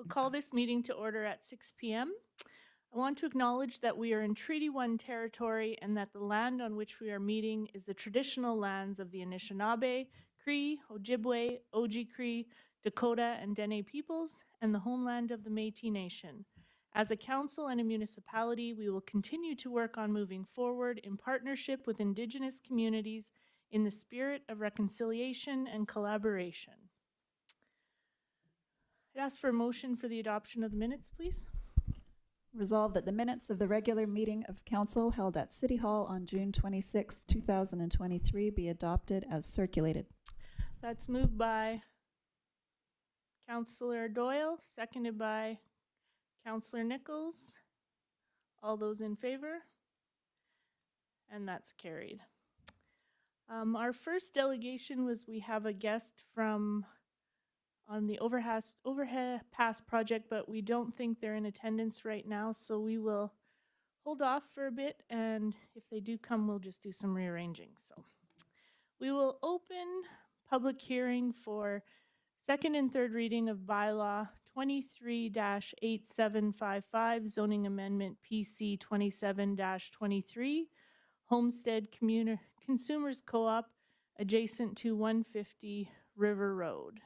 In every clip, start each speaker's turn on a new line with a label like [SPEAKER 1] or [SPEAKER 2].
[SPEAKER 1] I'll call this meeting to order at 6 p.m. I want to acknowledge that we are in Treaty 1 territory and that the land on which we are meeting is the traditional lands of the Anishinaabe, Cree, Ojibwe, Oji-Cree, Dakota, and Dene peoples, and the homeland of the Métis Nation. As a council and a municipality, we will continue to work on moving forward in partnership with Indigenous communities in the spirit of reconciliation and collaboration. I'd ask for a motion for the adoption of the minutes, please.
[SPEAKER 2] Resolved that the minutes of the regular meeting of council held at City Hall on June 26, 2023 be adopted as circulated.
[SPEAKER 1] That's moved by Councillor Doyle, seconded by Councillor Nichols. All those in favor? And that's carried. Our first delegation was we have a guest from on the overhead pass project, but we don't think they're in attendance right now, so we will hold off for a bit, and if they do come, we'll just do some rearranging. So we will open public hearing for second and third reading of bylaw 23-8755, zoning amendment PC 27-23, Homestead Consumers Co-op adjacent to 150 River Road.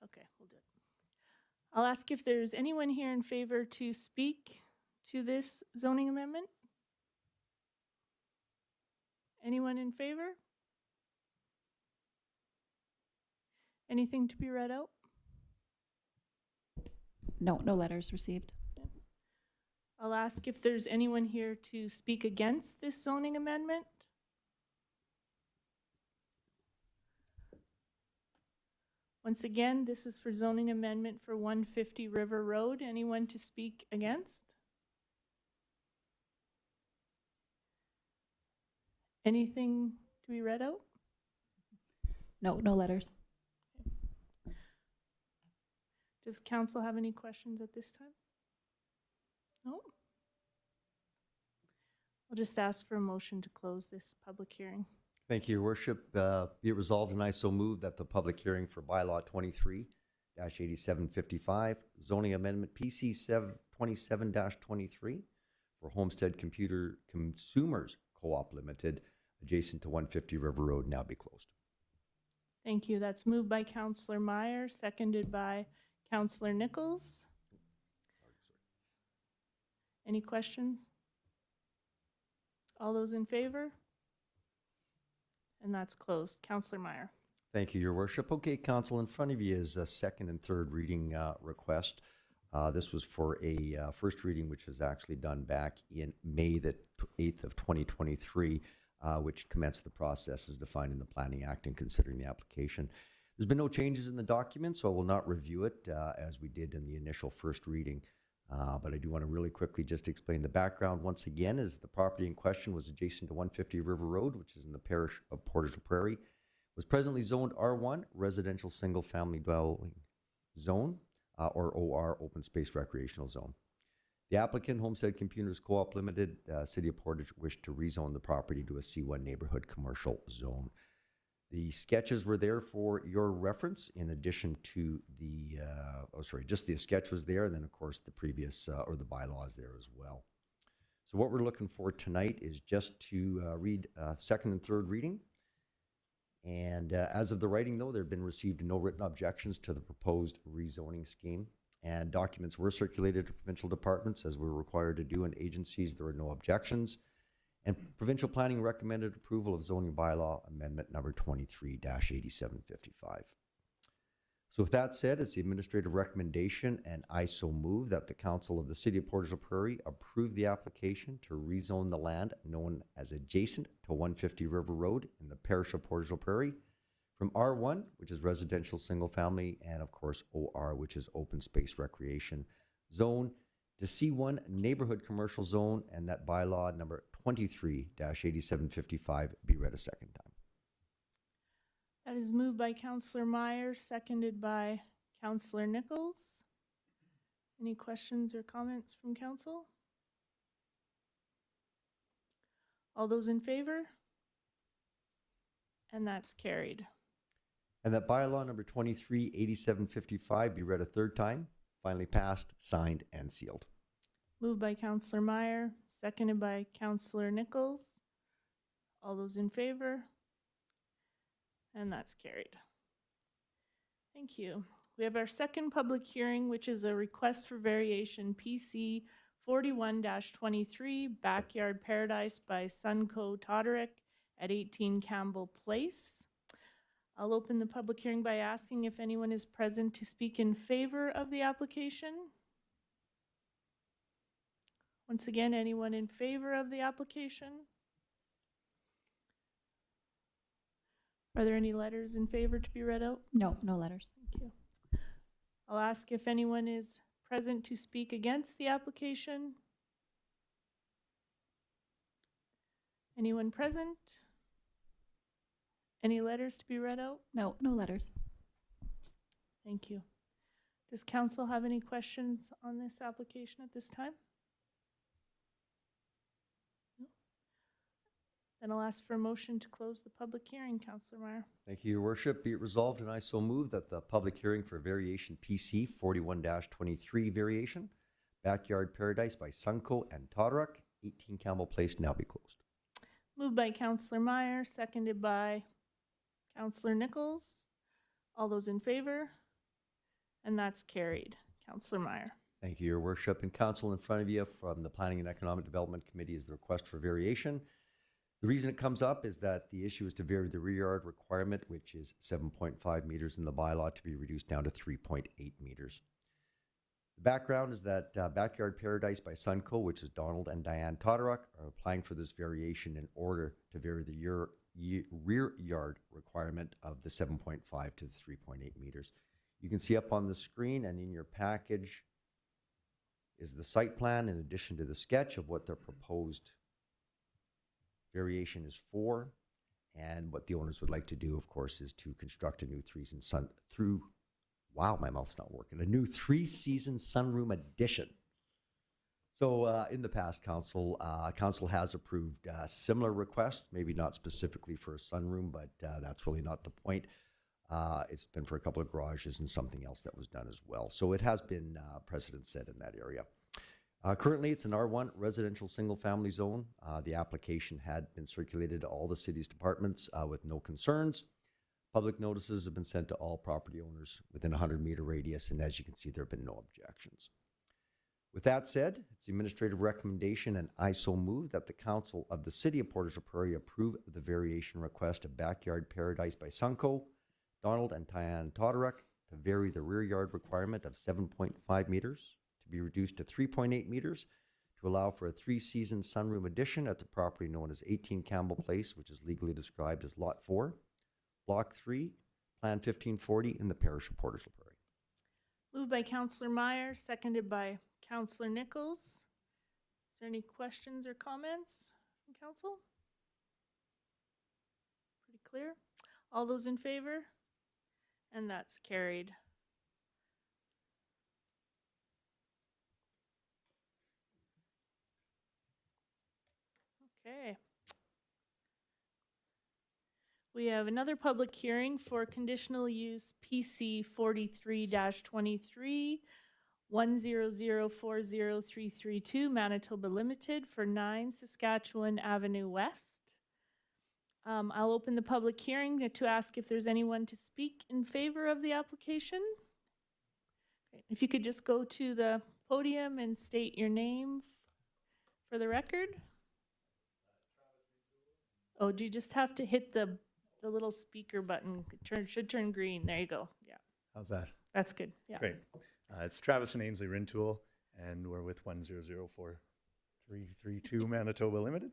[SPEAKER 1] Okay, we'll do it. I'll ask if there's anyone here in favor to speak to this zoning amendment. Anyone in favor? Anything to be read out?
[SPEAKER 2] No letters received.
[SPEAKER 1] I'll ask if there's anyone here to speak against this zoning amendment. Once again, this is for zoning amendment for 150 River Road. Anyone to speak against? Anything to be read out?
[SPEAKER 2] No letters.
[SPEAKER 1] Does council have any questions at this time? No? I'll just ask for a motion to close this public hearing.
[SPEAKER 3] Thank you, Your Worship. Be it resolved, and I so move that the public hearing for bylaw 23-8755, zoning amendment PC 27-23 for Homestead Consumers Co-op Limited, adjacent to 150 River Road, now be closed.
[SPEAKER 1] Thank you. That's moved by Councillor Meyer, seconded by Councillor Nichols. Any questions? All those in favor? And that's closed. Councillor Meyer.
[SPEAKER 3] Thank you, Your Worship. Okay, Council, in front of you is a second and third reading request. This was for a first reading, which was actually done back in May the 8th of 2023, which commenced the process as defined in the Planning Act and considering the application. There's been no changes in the document, so I will not review it as we did in the initial first reading. But I do want to really quickly just explain the background once again, as the property in question was adjacent to 150 River Road, which is in the parish of Portage la Prairie, was presently zoned R1, Residential Single Family Dwelling Zone, or OR, Open Space Recreational Zone. The applicant, Homestead Consumers Co-op Limited, City of Portage, wished to rezone the property to a C1 neighborhood commercial zone. The sketches were there for your reference, in addition to the, just the sketch was there, and then of course the previous, or the bylaws there as well. So what we're looking for tonight is just to read second and third reading. And as of the writing, though, there have been received no written objections to the proposed rezoning scheme. and documents were circulated to provincial departments as we're required to do, and agencies. There were no objections. And provincial planning recommended approval of zoning bylaw amendment number 23-8755. So with that said, it's the administrative recommendation, and I so move that the council of the city of Portage la Prairie approve the application to rezone the land known as adjacent to 150 River Road in the parish of Portage la Prairie from R1, which is residential single family, and of course OR, which is open space recreation zone, to C1 neighborhood commercial zone, and that bylaw number 23-8755 be read a second time.
[SPEAKER 1] That is moved by Councillor Meyer, seconded by Councillor Nichols. Any questions or comments from council? All those in favor? And that's carried.
[SPEAKER 3] And that bylaw number 23-8755 be read a third time, finally passed, signed, and sealed.
[SPEAKER 1] Moved by Councillor Meyer, seconded by Councillor Nichols. All those in favor? And that's carried. Thank you. We have our second public hearing, which is a request for variation PC 41-23 Backyard Paradise by Sunco Toderick at 18 Campbell Place. I'll open the public hearing by asking if anyone is present to speak in favor of the application. Once again, anyone in favor of the application? Are there any letters in favor to be read out?
[SPEAKER 2] No, no letters.
[SPEAKER 1] Thank you. I'll ask if anyone is present to speak against the application. Anyone present? Any letters to be read out?
[SPEAKER 2] No, no letters.
[SPEAKER 1] Thank you. Does council have any questions on this application at this time? No? Then I'll ask for a motion to close the public hearing, Councillor Meyer.
[SPEAKER 3] Thank you, Your Worship. Be it resolved, and I so move that the public hearing for variation PC 41-23 variation, Backyard Paradise by Sunco and Toderick, 18 Campbell Place, now be closed.
[SPEAKER 1] Moved by Councillor Meyer, seconded by Councillor Nichols. All those in favor? And that's carried. Councillor Meyer.
[SPEAKER 3] Thank you, Your Worship. And council, in front of you from the Planning and Economic Development Committee is the request for variation. The reason it comes up is that the issue is to vary the rear yard requirement, which is 7.5 meters in the bylaw, to be reduced down to 3.8 meters. The background is that Backyard Paradise by Sunco, which is Donald and Diane Toderick, are applying for this variation in order to vary the rear yard requirement of the 7.5 to the 3.8 meters. You can see up on the screen and in your package is the site plan in addition to the sketch of what their proposed variation is for. And what the owners would like to do, of course, is to construct a new a new three-season sunroom addition. So in the past, council has approved similar requests, maybe not specifically for a sunroom, but that's really not the point. It's been for a couple of garages and something else that was done as well. So it has been precedent set in that area. Currently, it's an R1 residential single-family zone. The application had been circulated to all the city's departments with no concerns. Public notices have been sent to all property owners within a 100-meter radius, and as you can see, there have been no objections. With that said, it's the administrative recommendation, and I so move that the council of the city of Portage la Prairie approve the variation request of Backyard Paradise by Sunco, Donald and Diane Toderick, to vary the rear yard requirement of 7.5 meters to be reduced to 3.8 meters to allow for a three-season sunroom addition at the property known as 18 Campbell Place, which is legally described as Lot 4, Block 3, Plan 1540 in the parish of Portage la Prairie.
[SPEAKER 1] Moved by Councillor Meyer, seconded by Councillor Nichols. Is there any questions or comments from council? Pretty clear. All those in favor? And that's carried. Okay. We have another public hearing for conditional use PC 43-23 100403332 Manitoba Limited for 9 Saskatchewan Avenue West. I'll open the public hearing to ask if there's anyone to speak in favor of the application. Great. If you could just go to the podium and state your name for the record. Oh, do you just have to hit the little speaker button? It should turn green. There you go. Yeah,
[SPEAKER 4] How's that?
[SPEAKER 1] that's good. Yeah.
[SPEAKER 4] Great. It's Travis and Ainsley Rintoul, and we're with 1004332 Manitoba Limited.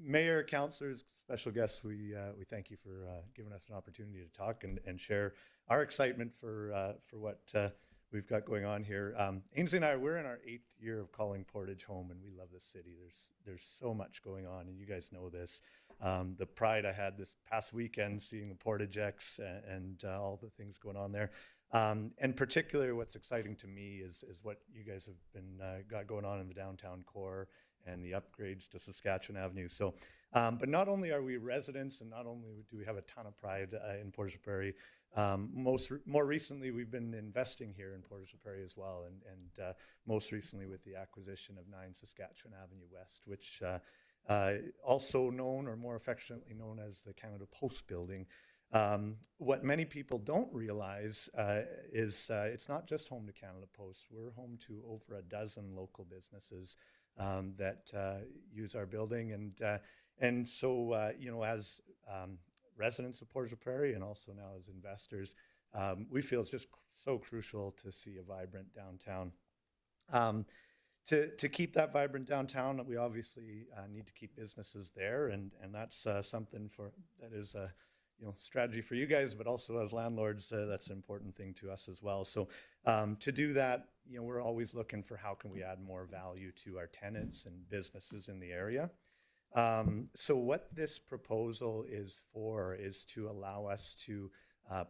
[SPEAKER 4] Mayor, councillors, special guests, we thank you for giving us an opportunity to talk and share our excitement for what we've got going on here. Ainsley and I, we're in our 8th year of calling Portage home, and we love this city. There's so much going on, and you guys know this. The pride I had this past weekend seeing the Portage X and all the things going on there. And particularly what's exciting to me is what you guys have been got going on in the downtown core and the upgrades to Saskatchewan Avenue. So, but not only are we residents, and not only do we have a ton of pride in Portage la Prairie, more recently we've been investing here in Portage la Prairie as well, and most recently with the acquisition of 9 Saskatchewan Avenue West, which also known, or more affectionately known, as the Canada Post building. What many people don't realize is it's not just home to Canada Post. We're home to over a dozen local businesses that use our building, and so you know, as residents of Portage la Prairie, and also now as investors, we feel it's just so crucial to see a vibrant downtown. To keep that vibrant downtown, we obviously need to keep businesses there, and that's something that is a strategy for you guys, but also as landlords, that's an important thing to us as well. So to do that, we're always looking for how can we add more value to our tenants and businesses in the area. So what this proposal is to allow us to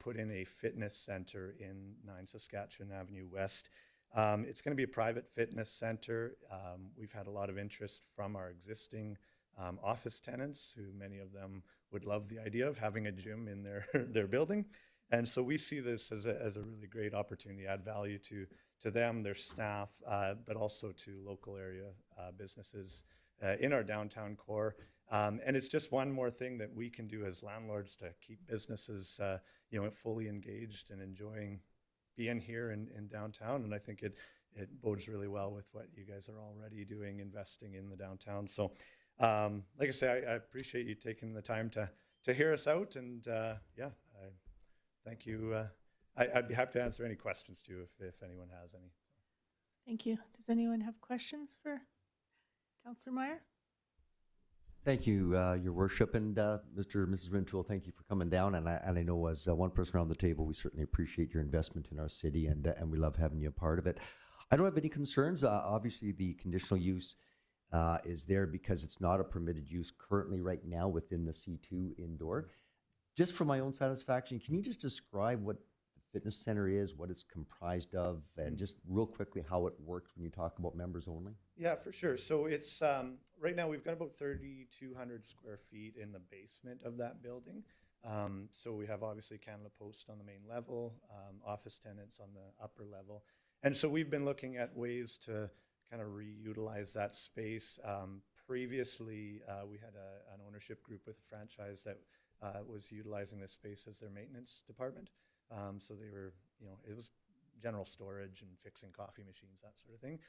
[SPEAKER 4] put in a fitness center in 9 Saskatchewan Avenue West. It's going to be a private fitness center. We've had a lot of interest from our existing office tenants, who many of them would love the idea of having a gym in their building. And so we see this as a really great opportunity to add value to them, their staff, but also to local area businesses in our downtown core. And it's just one more thing that we can do as landlords to keep businesses fully engaged and enjoying being here in downtown. And I think it bodes really well with what you guys are already doing, investing in the downtown. So like I say, I appreciate you taking the time to hear us out, and I thank you. I'd be happy to answer any questions too if anyone has any.
[SPEAKER 1] Thank you. Does anyone have questions for Councillor Meyer?
[SPEAKER 3] Thank you, Your Worship, and Mr. and Mrs. Rintoul, thank you for coming down. And I know as one person around the table, we certainly appreciate your investment in our city, and we love having you a part of it. I don't have any concerns. Obviously, the conditional use is there because it's not a permitted use currently right now within the C2 indoor. Just for my own satisfaction, can you just describe what the fitness center is, what it's comprised of, and just real quickly how it works when you talk about members only?
[SPEAKER 4] Yeah, for sure. So it's right now we've got about 3,200 square feet in the basement of that building. So we have obviously Canada Post on the main level, office tenants on the upper level. And so we've been looking at ways to kind of reutilize that space. Previously, we had an ownership group with a franchise that was utilizing this space as their maintenance department. So they were, it was general storage and fixing coffee machines, that sort of thing.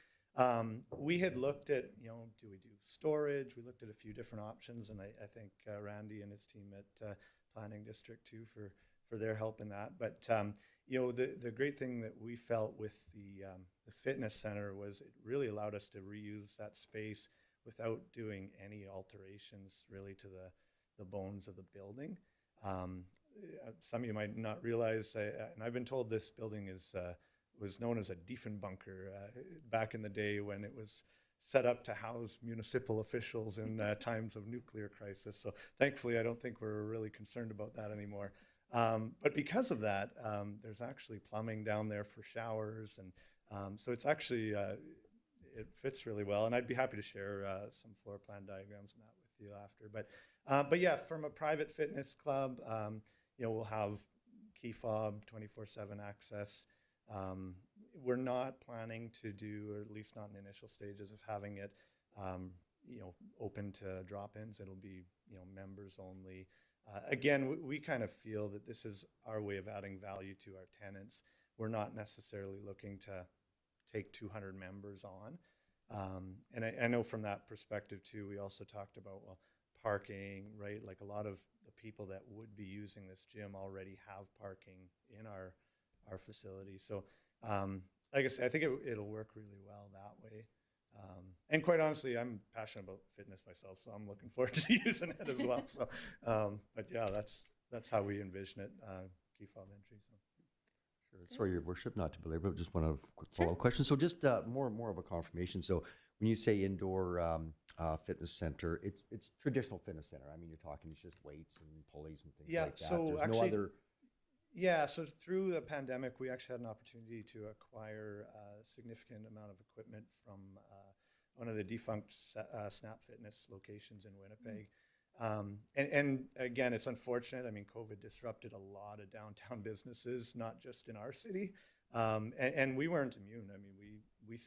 [SPEAKER 4] We had looked at, do we do storage? We looked at a few different options, and I thank Randy and his team at Planning District too for their help in that. But the great thing that we felt with the fitness center was it really allowed us to reuse that space without doing any alterations really to the bones of the building. Some of you might not realize, and I've been told this building was known as a Diefenbunker back in the day when it was set up to house municipal officials in times of nuclear crisis. So thankfully, I don't think we're really concerned about that anymore. But because of that, there's actually plumbing down there for showers, and so it's actually it fits really well. And I'd be happy to share some floor plan diagrams and that with you after. But yeah, from a private fitness club, we'll have key fob, 24/7 access. We're not planning to do, or at least not in the initial stages of having it, open to drop-ins. It'll be, members only. Again, we kind of feel that this is our way of adding value to our tenants. we're not necessarily looking to take 200 members on. And I know from that perspective too, we also talked about, well, parking, right? Like a lot of the people that would be using this gym already have parking in our facility. So, like I said, I think it'll work really well that way. And quite honestly, I'm passionate about fitness myself, so I'm looking forward to using it as well. So, but yeah, that's how we envision it, key fob entry. So.
[SPEAKER 3] Sure. Sorry, Your Worship, not to belabor, but just one of quick
[SPEAKER 1] Sure.
[SPEAKER 3] follow-up question. So just more of a confirmation. So when you say indoor fitness center, it's traditional fitness center. I mean, you're talking it's just weights and pulleys and things
[SPEAKER 4] Yeah,
[SPEAKER 3] like that.
[SPEAKER 4] so
[SPEAKER 3] There's
[SPEAKER 4] actually,
[SPEAKER 3] no other.
[SPEAKER 4] Yeah, so through the pandemic, we actually had an opportunity to acquire a significant amount of equipment from one of the defunct Snap Fitness locations in Winnipeg. And again, it's unfortunate. I mean, COVID disrupted a lot of downtown businesses, not just in our city. And we weren't immune. I mean, we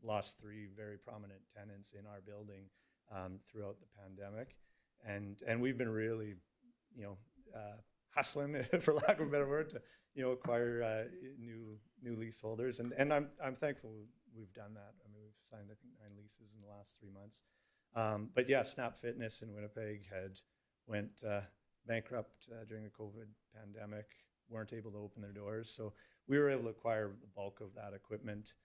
[SPEAKER 4] lost 3 very prominent tenants in our building throughout the pandemic. And we've been really, hustling, for lack of a better word, to acquire new leaseholders, and I'm thankful we've done that. I mean, we've signed I think 9 leases in the last 3 months. But yeah, Snap Fitness in Winnipeg went bankrupt during the COVID pandemic, weren't able to open their doors, so we were able to acquire the bulk of that equipment.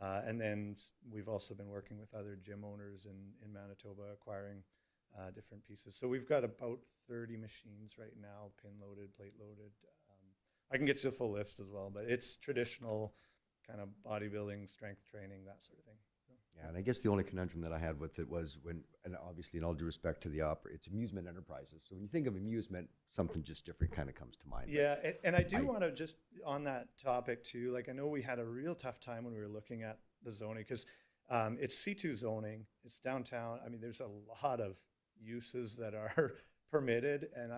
[SPEAKER 4] And then we've also been working with other gym owners in Manitoba, acquiring different pieces. So we've got about 30 machines right now, pin loaded, plate loaded. I can get you the full list as well, but it's traditional kind of bodybuilding, strength training, that sort of thing. So.
[SPEAKER 3] Yeah, and I guess the only conundrum that I had with it was and obviously in all due respect to the it's amusement enterprises. So when you think of amusement, something just different kind of comes to mind.
[SPEAKER 4] Yeah, and I do want to just on that topic too, like I know we had a real tough time when we were looking at the zoning because it's C2 zoning, it's downtown. I mean, there's a lot of uses that are permitted, and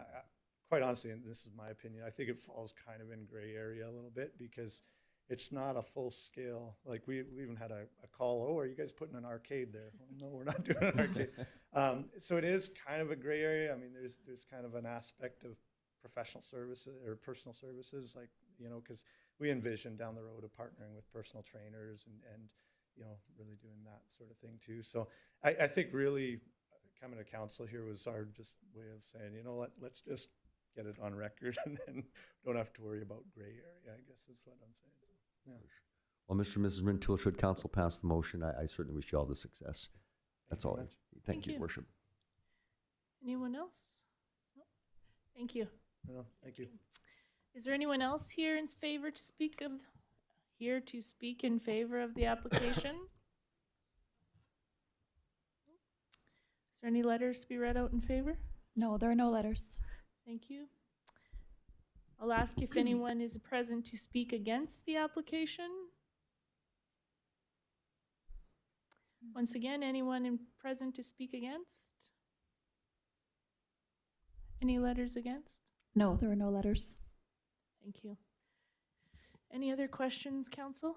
[SPEAKER 4] quite honestly, and this is my opinion, I think it falls kind of in gray area a little bit because it's not a full scale. Like we even had a call, are you guys putting an arcade there? Well, no, we're not doing an arcade. So it is kind of a gray area. I mean, there's kind of an aspect of professional services or personal services, like, because we envision down the road of partnering with personal trainers and really doing that sort of thing too. So I think really coming to council here was our just way of saying, let's just get it on record and then don't have to worry about gray area, I guess is what I'm saying. So, yeah.
[SPEAKER 3] Well, Mr. and Mrs. Rintoul, should council pass the motion, I certainly wish you all the success. That's all. Thank you,
[SPEAKER 1] you.
[SPEAKER 3] Worship.
[SPEAKER 1] Anyone else? No? Thank you.
[SPEAKER 4] No, thank you.
[SPEAKER 1] Is there anyone else here in favor to speak in favor of the application? Is there any letters to be read out in favor?
[SPEAKER 2] No, there are no letters.
[SPEAKER 1] Thank you. I'll ask if anyone is present to speak against the application. Once again, anyone present to speak against? Any letters against?
[SPEAKER 2] No, there are no letters.
[SPEAKER 1] Thank you. Any other questions, council?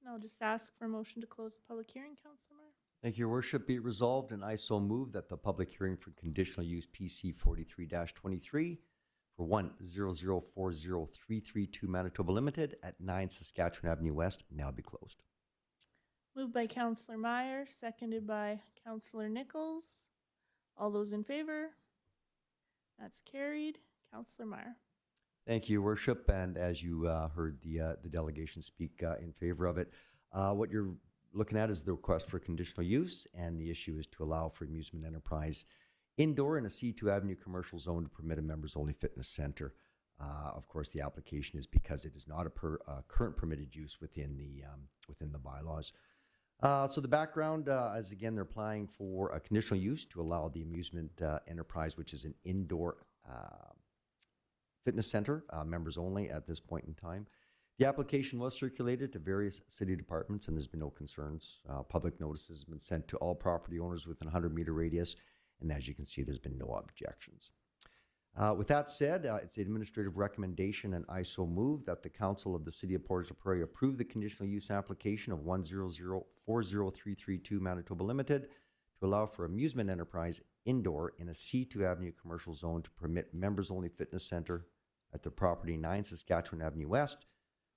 [SPEAKER 1] And I'll just ask for a motion to close the public hearing, Councilor Meyer.
[SPEAKER 3] Thank you, Your Worship. Be it resolved, and I so move that the public hearing for conditional use PC 43-23 for 100403332 Manitoba Limited at 9 Saskatchewan Avenue West now be closed.
[SPEAKER 1] Moved by Councilor Meyer, seconded by Councilor Nichols. All those in favor? That's carried. Councilor Meyer.
[SPEAKER 3] Thank you, Your Worship. And as you heard the delegation speak in favor of it, what you're looking at is the request for conditional use, and the issue is to allow for amusement enterprise indoor in a C2 Avenue commercial zone to permit a members-only fitness center. Of course, the application is because it is not a current permitted use within the bylaws. So the background is, again, they're applying for a conditional use to allow the amusement enterprise, which is an indoor fitness center, members only at this point in time. The application was circulated to various city departments, and there's been no concerns. Public notices have been sent to all property owners within a 100-meter radius, and as you can see, there's been no objections. With that said, it's the administrative recommendation, and I so move that the Council of the City of Portage la Prairie approve the conditional use application of 100403332 Manitoba Limited to allow for amusement enterprise indoor in a C2 Avenue commercial zone to permit members-only fitness center at the property 9 Saskatchewan Avenue West,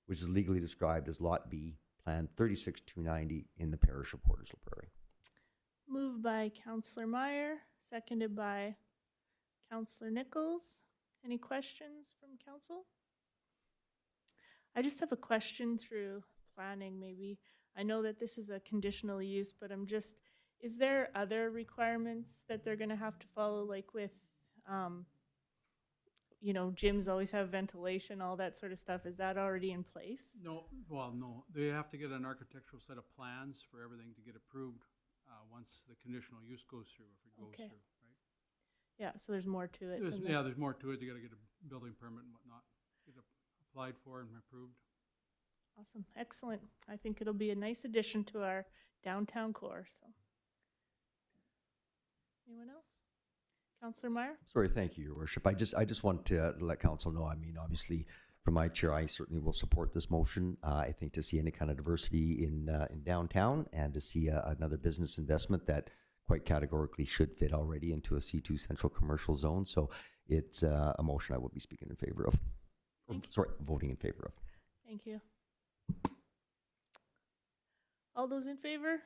[SPEAKER 3] which is legally described as Lot B, Plan 36290 in the parish of Portage la Prairie.
[SPEAKER 1] Moved by Councillor Meyer, seconded by Councillor Nichols. Any questions from council? I just have a question through planning maybe. I know that this is a conditional use, but is there other requirements that they're gonna have to follow, like with, gyms always have ventilation, all that sort of stuff? Is that already in place?
[SPEAKER 5] No, well, no, they have to get an architectural set of plans for everything to get approved, once the conditional use goes through, if it goes
[SPEAKER 1] Okay.
[SPEAKER 5] through, right?
[SPEAKER 1] Yeah, so there's more to it. than
[SPEAKER 5] Yeah,
[SPEAKER 1] that.
[SPEAKER 5] there's more to it, they gotta get a building permit and whatnot, get applied for and approved.
[SPEAKER 1] Awesome, excellent. I think it'll be a nice addition to our downtown core, so. Anyone else? Councillor Meyer?
[SPEAKER 3] Sorry, thank you, Your Worship. I just want to let council know, I mean, obviously, from my chair, I certainly will support this motion. I think to see any kind of diversity in downtown and to see another business investment that quite categorically should fit already into a C2 central commercial zone. So it's a motion I will be speaking in favor of.
[SPEAKER 1] Thank you.
[SPEAKER 3] Sorry, voting in favor of.
[SPEAKER 1] Thank you. All those in favor?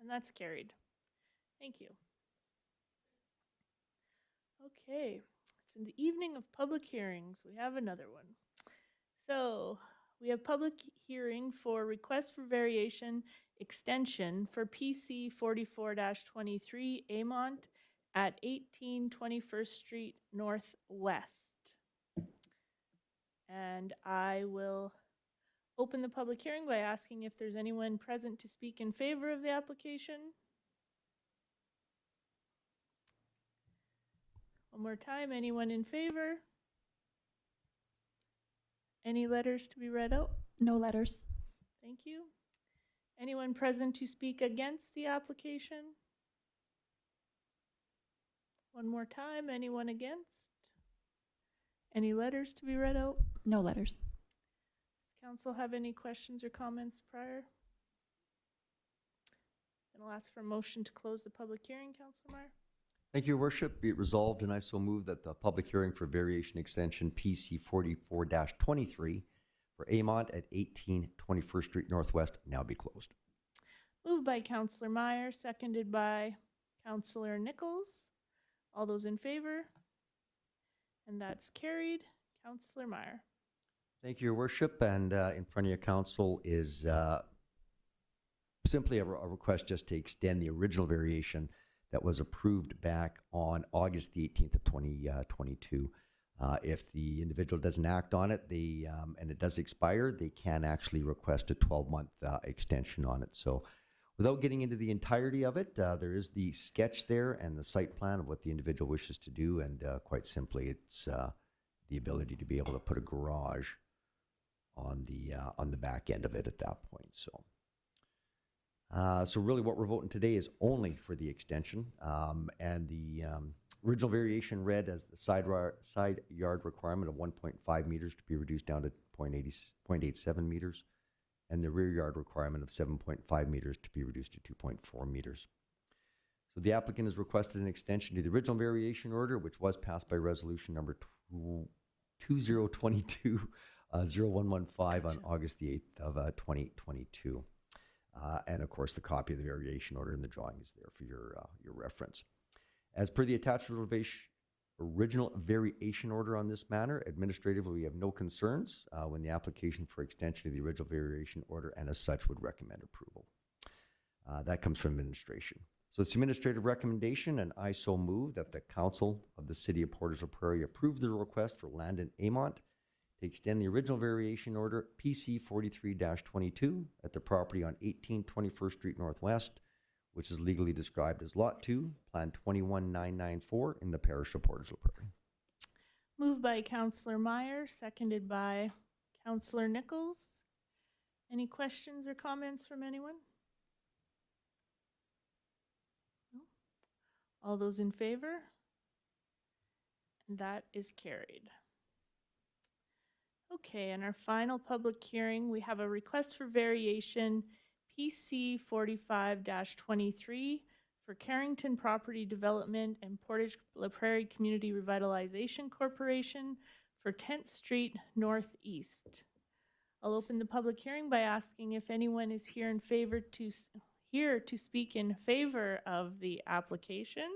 [SPEAKER 1] And that's carried. Thank you. Okay, it's in the evening of public hearings. We have another one. So we have public hearing for request for variation extension for PC 44-23 Amont at 18 21st Street Northwest. And I will open the public hearing by asking if there's anyone present to speak in favor of the application. One more time, anyone in favor? Any letters to be read out?
[SPEAKER 2] No letters.
[SPEAKER 1] Thank you. Anyone present to speak against the application? One more time, anyone against? Any letters to be read out?
[SPEAKER 2] No letters.
[SPEAKER 1] Does council have any questions or comments prior? Then I'll ask for a motion to close the public hearing, Councilor Meyer.
[SPEAKER 3] Thank you, Your Worship. Be it resolved, and I so move that the public hearing for variation extension PC 44-23 for Amont at 18 21st Street Northwest now be closed.
[SPEAKER 1] Moved by Councilor Meyer, seconded by Councilor Nichols. All those in favor? And that's carried. Councilor Meyer.
[SPEAKER 3] Thank you, Your Worship. And in front of your council is simply a request just to extend the original variation that was approved back on August the 18th of 2022. If the individual doesn't act on it, and it does expire, they can actually request a 12-month extension on it. So without getting into the entirety of it, there is the sketch there and the site plan of what the individual wishes to do. And quite simply, it's the ability to be able to put a garage on the back end of it at that point. So really what we're voting today is only for the extension, and the original variation read as the side yard requirement of 1.5 meters to be reduced down to 0.87 meters, and the rear yard requirement of 7.5 meters to be reduced to 2.4 meters. So the applicant has requested an extension to the original variation order, which was passed by resolution number 2022-0115 on August the 8th of 2022. And of course, the copy of the variation order and the drawing is there for your reference. As per the attached original variation order on this matter, administratively, we have no concerns when the application for extension of the original variation order, and as such would recommend approval. That comes from administration. So it's the administrative recommendation, and I so move that the Council of the City of Portage la Prairie approve the request for Landon Amont to extend the original variation order PC 43-22 at the property on 18 21st Street Northwest, which is legally described as Lot 2, Plan 21994 in the parish of Portage la Prairie.
[SPEAKER 1] Moved by Councilor Meyer, seconded by Councilor Nichols. Any questions or comments from anyone? No? All those in favor? And that is carried. Okay, and our final public hearing, we have a request for variation PC 45-23 for Carrington Property Development and Portage la Prairie Community Revitalization Corporation for 10th Street Northeast. I'll open the public hearing by asking if anyone is here here to speak in favor of the application.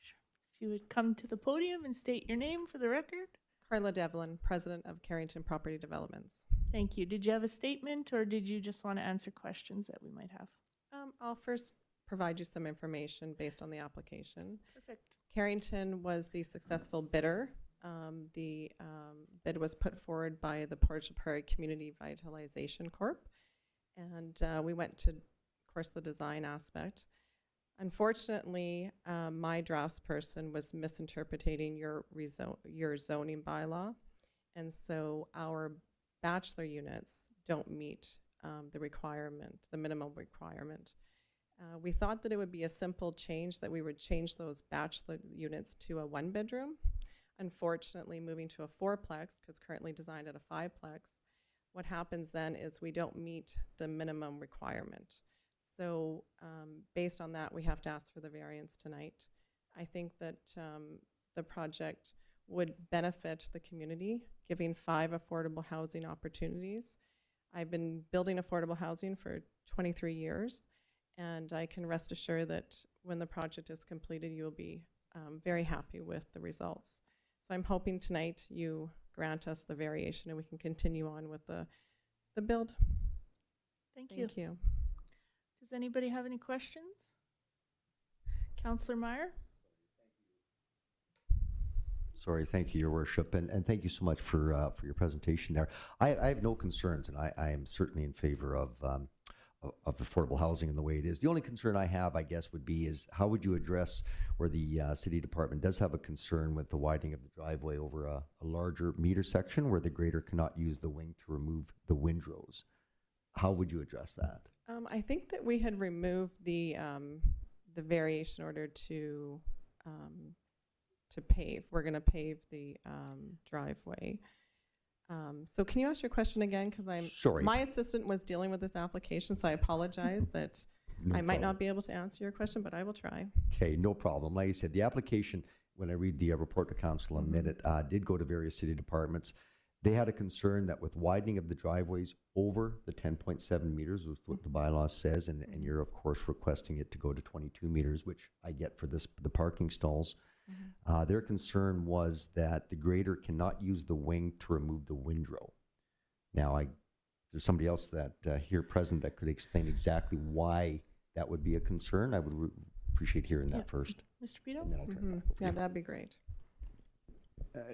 [SPEAKER 1] If you would come to the podium and state your name for the record.
[SPEAKER 6] Carla Devlin, President of Carrington Property Developments.
[SPEAKER 1] Thank you. Did you have a statement or did you just want to answer questions that we might have?
[SPEAKER 6] I'll first provide you some information based on the application.
[SPEAKER 1] Perfect.
[SPEAKER 6] Carrington was the successful bidder. The bid was put forward by the Portage la Prairie Community Vitalization Corp. And we went to, of course, the design aspect. Unfortunately, my draftsperson was misinterpreting your zoning bylaw. And so our bachelor units don't meet the requirement, the minimum requirement. We thought that it would be a simple change, that we would change those bachelor units to a 1-bedroom. Unfortunately, moving to a 4-plex, because currently designed at a 5-plex, what happens then is we don't meet the minimum requirement. So based on that, we have to ask for the variance tonight. I think that the project would benefit the community, giving 5 affordable housing opportunities. I've been building affordable housing for 23 years, and I can rest assured that when the project is completed, you'll be very happy with the results. So I'm hoping tonight you grant us the variation and we can continue on with the build.
[SPEAKER 1] Thank you.
[SPEAKER 6] Thank you.
[SPEAKER 1] Does anybody have any questions? Councillor Meyer?
[SPEAKER 3] Sorry, thank you, Your Worship, and thank you so much for your presentation there. I have no concerns, and I am certainly in favor of affordable housing in the way it is. The only concern I have, I guess, would be is how would you address where the city department does have a concern with the widening of the driveway over a larger meter section where the grader cannot use the wing to remove the windrows. How would you address that?
[SPEAKER 6] I think that we had removed the variation in order to pave. We're going to pave the driveway. So can you ask your question again? Because
[SPEAKER 3] Sorry.
[SPEAKER 6] my assistant was dealing with this application, so I apologize that
[SPEAKER 3] No
[SPEAKER 6] I might
[SPEAKER 3] problem.
[SPEAKER 6] not be able to answer your question, but I will try.
[SPEAKER 3] Okay, no problem. Like I said, the application, when I read the report to council in a minute, did go to various city departments. They had a concern that with widening of the driveways over the 10.7 meters, was what the bylaw says, and you're of course requesting it to go to 22 meters, which I get for the parking stalls. Their concern was that the grader cannot use the wing to remove the windrow. Now, there's somebody else that here present that could explain exactly why that would be a concern. I would appreciate hearing that first.
[SPEAKER 1] Mr. Pito?
[SPEAKER 3] And then I'll turn it back over to
[SPEAKER 6] Yeah,
[SPEAKER 3] you.
[SPEAKER 6] that'd be great.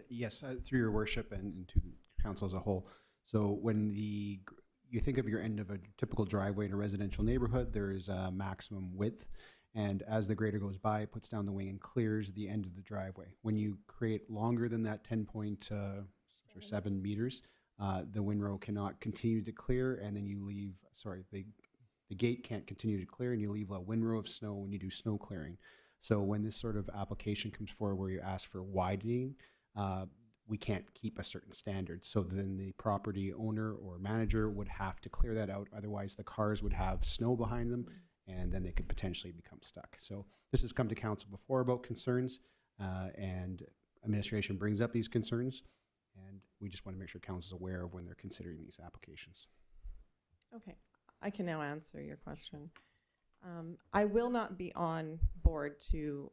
[SPEAKER 7] Yes, through your worship and to council as a whole. So when you think of your end of a typical driveway in a residential neighborhood, there is a maximum width. And as the grader goes by, it puts down the wing and clears the end of the driveway. When you create longer than that 10.7 meters, the windrow cannot continue to clear, and then you leave, the gate can't continue to clear, and you leave a windrow of snow when you do snow clearing. So when this sort of application comes forward where you ask for widening, we can't keep a certain standard. So then the property owner or manager would have to clear that out. Otherwise, the cars would have snow behind them, and then they could potentially become stuck. So this has come to council before about concerns, and administration brings up these concerns, and we just want to make sure council is aware of when they're considering these applications.
[SPEAKER 6] Okay, I can now answer your question. I will not be on board to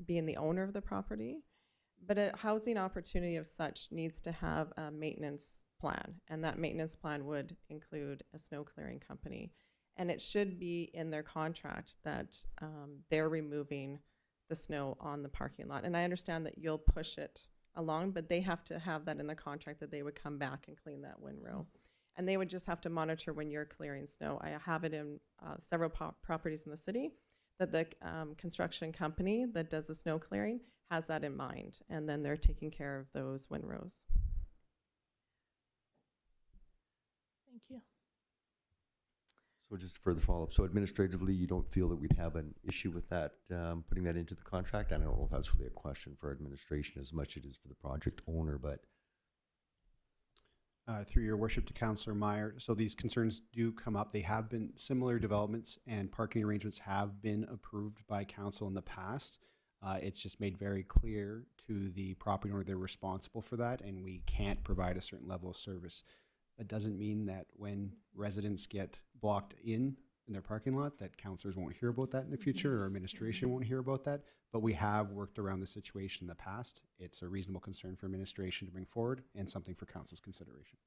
[SPEAKER 6] being the owner of the property, but a housing opportunity of such needs to have a maintenance plan, and that maintenance plan would include a snow clearing company. And it should be in their contract that they're removing the snow on the parking lot. And I understand that you'll push it along, but they have to have that in their contract that they would come back and clean that windrow. And they would just have to monitor when you're clearing snow. I have it in several properties in the city that the construction company that does the snow clearing has that in mind. And then they're taking care of those windrows.
[SPEAKER 1] Thank you.
[SPEAKER 3] So just further follow-up. So administratively, you don't feel that we'd have an issue with that, putting that into the contract? I don't know if that's really a question for administration as much as it is for the project owner, but.
[SPEAKER 7] Through your worship to Councillor Meyer, so these concerns do come up. They have been similar developments, and parking arrangements have been approved by council in the past. It's just made very clear to the property owner they're responsible for that, and we can't provide a certain level of service. That doesn't mean that when residents get blocked in their parking lot, that counselors won't hear about that in the future, or administration won't hear about that. But we have worked around the situation in the past. It's a reasonable concern for administration to bring forward, and something for council's consideration.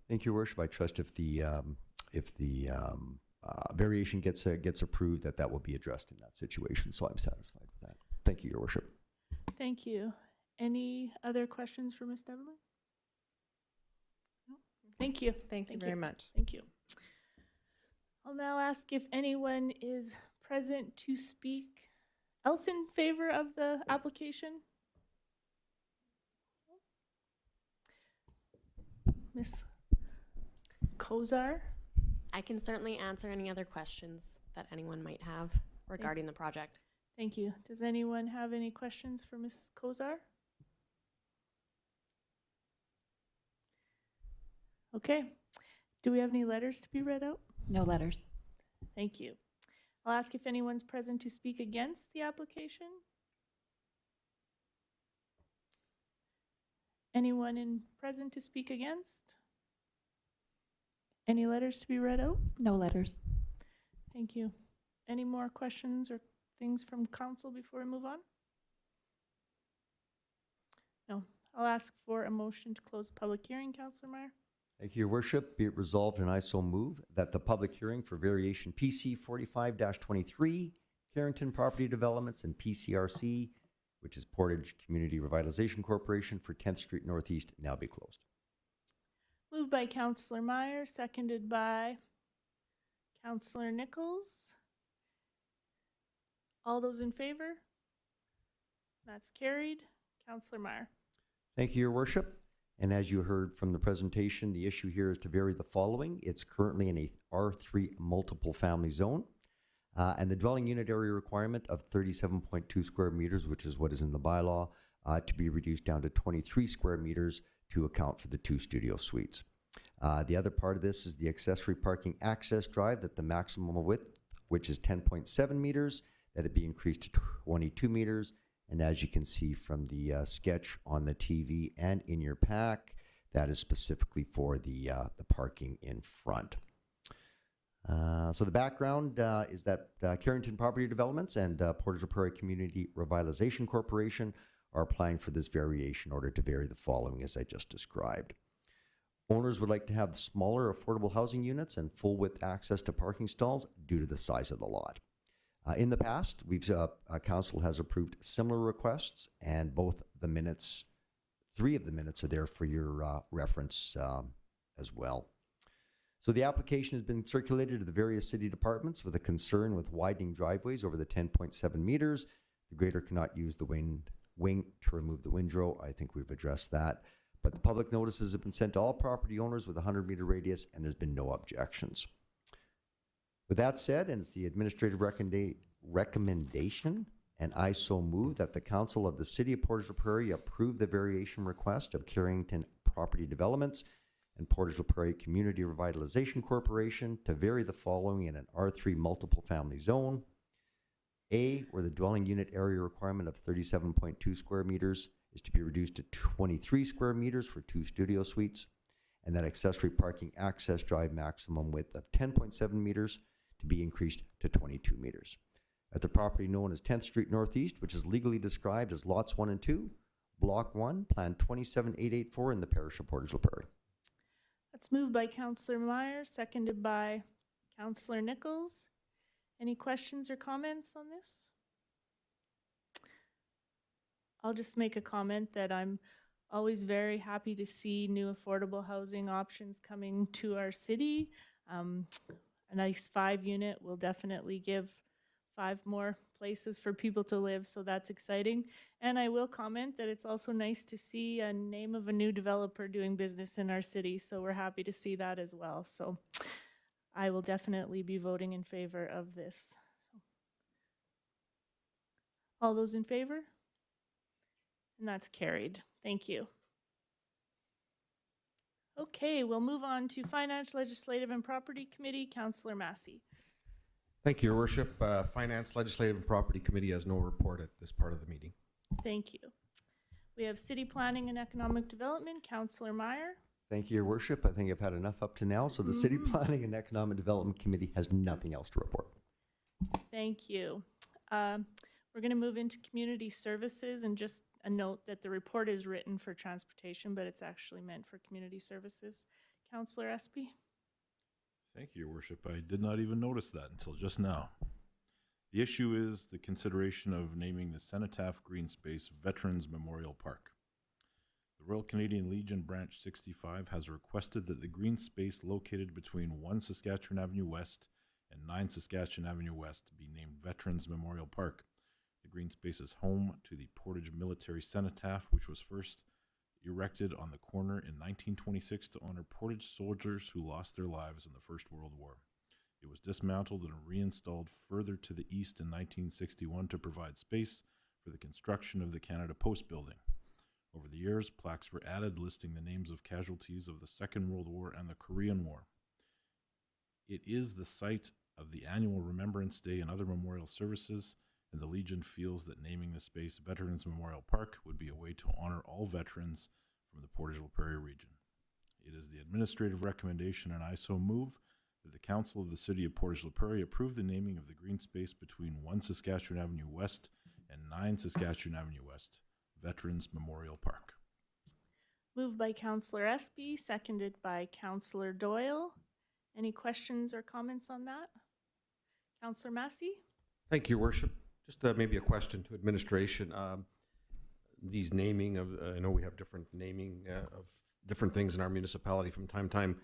[SPEAKER 3] Thank you, Your Worship. I trust if the variation gets approved, that will be addressed in that situation. So I'm satisfied with that. Thank you, Your Worship.
[SPEAKER 1] Thank you. Any other questions for Ms. Devlin? No? Thank you.
[SPEAKER 6] Thank you very much.
[SPEAKER 1] Thank you. I'll now ask if anyone is present to speak else in favor of the application. Ms. Kozar?
[SPEAKER 8] I can certainly answer any other questions that anyone might have regarding the project.
[SPEAKER 1] Thank you. Does anyone have any questions for Ms. Kozar? Okay. Do we have any letters to be read out?
[SPEAKER 2] No letters.
[SPEAKER 1] Thank you. I'll ask if anyone's present to speak against the application. Anyone present to speak against? Any letters to be read out?
[SPEAKER 2] No letters.
[SPEAKER 1] Thank you. Any more questions or things from council before we move on? No. I'll ask for a motion to close the public hearing, Councillor Meyer.
[SPEAKER 3] Thank you, Your Worship. Be it resolved, and I so move, that the public hearing for variation PC 45-23, Carrington Property Developments, and PCRC, which is Portage Community Revitalization Corporation for 10th Street Northeast, now be closed.
[SPEAKER 1] Moved by Councillor Meyer, seconded by Councillor Nichols. All those in favor? That's carried. Councillor Meyer.
[SPEAKER 3] Thank you, Your Worship. And as you heard from the presentation, the issue here is to vary the following. It's currently in a R3 multiple family zone, and the dwelling unit area requirement of 37.2 square meters, which is what is in the bylaw, to be reduced down to 23 square meters to account for the 2 studio suites. The other part of this is the accessory parking access drive, that the maximum width, which is 10.7 meters, that it be increased to 22 meters. And as you can see from the sketch on the TV and in your pack, that is specifically for the parking in front. So the background is that Carrington Property Developments and Portage la Prairie Community Revitalization Corporation are applying for this variation in order to vary the following as I just described. Owners would like to have smaller affordable housing units and full width access to parking stalls due to the size of the lot. In the past, council has approved similar requests, and both the minutes, 3 of the minutes are there for your reference as well. So the application has been circulated to the various city departments with a concern with widening driveways over the 10.7 meters. The grader cannot use the wing to remove the windrow. I think we've addressed that. But the public notices have been sent to all property owners with a 100-meter radius, and there's been no objections. With that said, and it's the administrative recommendation, and I so move that the Council of the City of Portage la Prairie approve the variation request of Carrington Property Developments and Portage la Prairie Community Revitalization Corporation to vary the following in an R3 multiple family zone. A, where the dwelling unit area requirement of 37.2 square meters is to be reduced to 23 square meters for 2 studio suites, and that accessory parking access drive maximum width of 10.7 meters to be increased to 22 meters. At the property known as 10th Street Northeast, which is legally described as lots 1 and 2, Block 1, Plan 27884 in the parish of Portage la Prairie.
[SPEAKER 1] That's moved by Councillor Meyer, seconded by Councillor Nichols. Any questions or comments on this? I'll just make a comment that I'm always very happy to see new affordable housing options coming to our city. A nice 5-unit will definitely give 5 more places for people to live, so that's exciting. And I will comment that it's also nice to see a name of a new developer doing business in our city, so we're happy to see that as well. So I will definitely be voting in favor of this. All those in favor? And that's carried. Thank you. Okay, we'll move on to Finance, Legislative, and Property Committee. Councillor Massey.
[SPEAKER 9] Thank you, Your Worship. Finance, Legislative, and Property Committee has no report at this part of the meeting.
[SPEAKER 1] Thank you. We have City Planning and Economic Development, Councillor Meyer.
[SPEAKER 3] Thank you, Your Worship. I think I've had enough up to now, so the City Planning and Economic Development Committee has nothing else to report.
[SPEAKER 1] Thank you. We're going to move into community services, and just a note that the report is written for transportation, but it's actually meant for community services. Councillor Espy?
[SPEAKER 10] Thank you, Your Worship. I did not even notice that until just now. The issue is the consideration of naming the Cenotaph Green Space Veterans Memorial Park. The Royal Canadian Legion Branch 65 has requested that the green space located between 1 Saskatchewan Avenue West and 9 Saskatchewan Avenue West be named Veterans Memorial Park. The green space is home to the Portage Military Cenotaph, which was first erected on the corner in 1926 to honor Portage soldiers who lost their lives in the First World War. It was dismantled and reinstalled further to the east in 1961 to provide space for the construction of the Canada Post building. Over the years, plaques were added listing the names of casualties of the Second World War and the Korean War. It is the site of the annual Remembrance Day and other memorial services, and the Legion feels that naming the space Veterans Memorial Park would be a way to honor all veterans from the Portage la Prairie region. It is the administrative recommendation, and I so move, that the Council of the City of Portage la Prairie approve the naming of the green space between 1 Saskatchewan Avenue West and 9 Saskatchewan Avenue West, Veterans Memorial Park.
[SPEAKER 1] Moved by Councillor Espy, seconded by Councillor Doyle. Any questions or comments on that? Councillor Massey?
[SPEAKER 9] Thank you, Your Worship. Just maybe a question to administration. These naming of, I know we have different naming of different things in our municipality from time to time.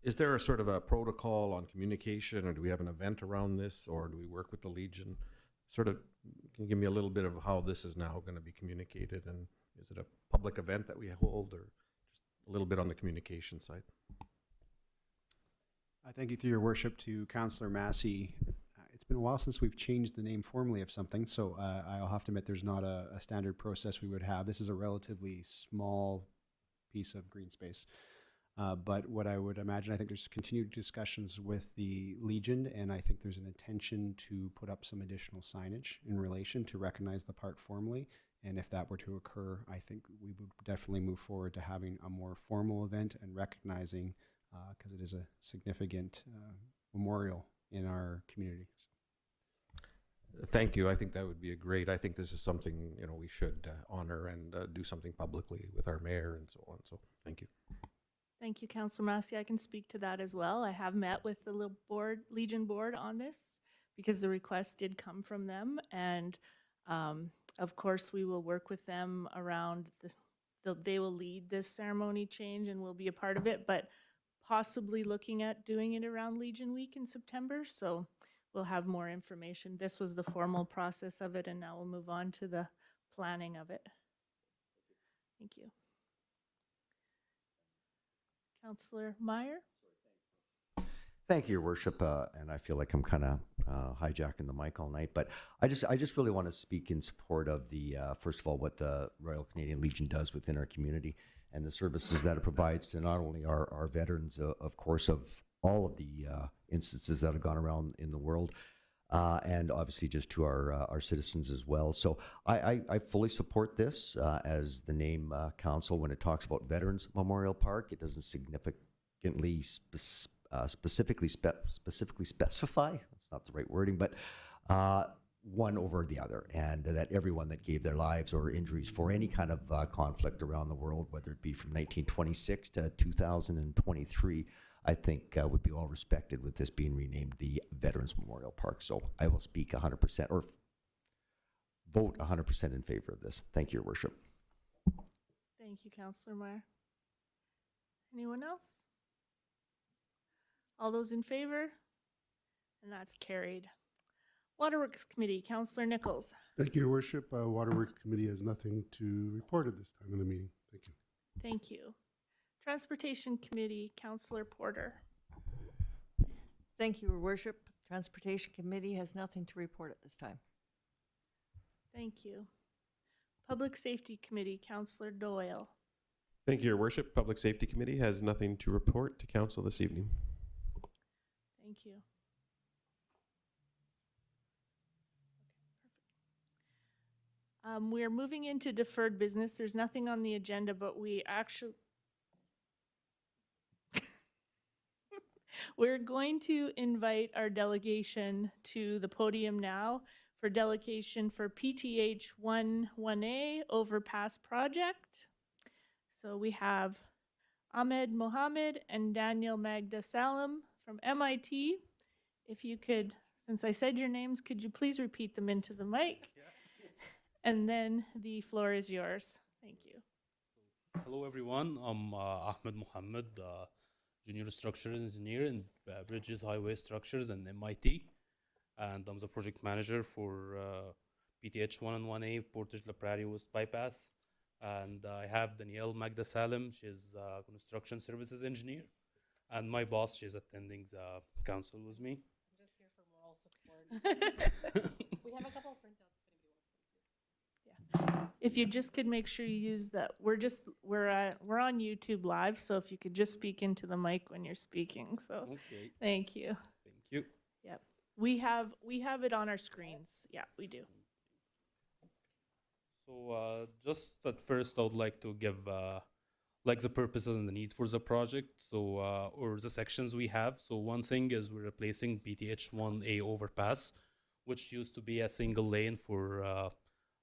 [SPEAKER 9] Is there a sort of a protocol on communication, or do we have an event around this, or do we work with the Legion? Sort of, can you give me a little bit of how this is now going to be communicated, and is it a public event that we hold, or just a little bit on the communication side?
[SPEAKER 7] I thank you, through Your Worship, to Councillor Massey. It's been a while since we've changed the name formally of something, so I'll have to admit there's not a standard process we would have. This is a relatively small piece of green space. But what I would imagine, I think there's continued discussions with the Legion, and I think there's an intention to put up some additional signage in relation to recognize the park formally. And if that were to occur, I think we would definitely move forward to having a more formal event and recognizing, because it is a significant memorial in our community.
[SPEAKER 9] Thank you. I think that would be I think this is something, we should honor and do something publicly with our mayor and so on. So thank you.
[SPEAKER 1] Thank you, Councillor Massey. I can speak to that as well. I have met with the Legion board on this because the request did come from them. And of course, we will work with them around they will lead this ceremony change and we'll be a part of it, but possibly looking at doing it around Legion Week in September. So we'll have more information. This was the formal process of it, and now we'll move on to the planning of it. Thank you. Councillor Meyer?
[SPEAKER 3] Thank you, Your Worship, and I feel like I'm kind of hijacking the mic all night, but I just really want to speak in support of the, first of all, what the Royal Canadian Legion does within our community and the services that it provides to not only our veterans, of course, of all of the instances that have gone around in the world, and obviously just to our citizens as well. So I fully support this as the name council. When it talks about Veterans Memorial Park, it doesn't significantly specifically specify, that's not the right wording, but one over the other, and that everyone that gave their lives or injuries for any kind of conflict around the world, whether it be from 1926 to 2023, I think would be all respected with this being renamed the Veterans Memorial Park. So I will speak 100% or vote 100% in favor of this. Thank you, Your Worship.
[SPEAKER 1] Thank you, Councillor Meyer. Anyone else? All those in favor? And that's carried. Waterworks Committee, Councillor Nichols.
[SPEAKER 11] Thank you, Your Worship. Waterworks Committee has nothing to report at this time in the meeting. Thank you.
[SPEAKER 1] Thank you. Transportation Committee, Councillor Porter.
[SPEAKER 12] Thank you, Your Worship. Transportation Committee has nothing to report at this time.
[SPEAKER 1] Thank you. Public Safety Committee, Councillor Doyle.
[SPEAKER 13] Thank you, Your Worship. Public Safety Committee has nothing to report to Council this evening.
[SPEAKER 1] Thank you. We are moving into deferred business. There's nothing on the agenda, but we actually we're going to invite our delegation to the podium now for delegation for PTH 1A Overpass Project. So we have Ahmed Mohammed and Daniel Magda Salam from MIT. If you could, since I said your names, could you please repeat them into the mic? And then the floor is yours. Thank you.
[SPEAKER 14] Hello, everyone. I'm Ahmed Mohammed, Junior Structural Engineer in Bridges Highway Structures and MIT. And I'm the project manager for PTH 1 and 1A, Portage la Prairie West Bypass. And I have Danielle Magda Salim. She's a construction services engineer. And my boss, she's attending the council with me.
[SPEAKER 8] I'm just here for moral support. We have a couple of printouts if anybody wants them too.
[SPEAKER 1] If you just could make sure you use that, we're on YouTube Live, so if you could just speak into the mic when you're speaking. So,
[SPEAKER 14] Okay.
[SPEAKER 1] Thank you.
[SPEAKER 14] Thank you.
[SPEAKER 1] Yep, we have it on our screens. Yeah, we do.
[SPEAKER 14] So just at first, I would like to give like the purposes and the needs for the project. So or the sections we have. So one thing is we're replacing PTH 1A overpass, which used to be a single lane for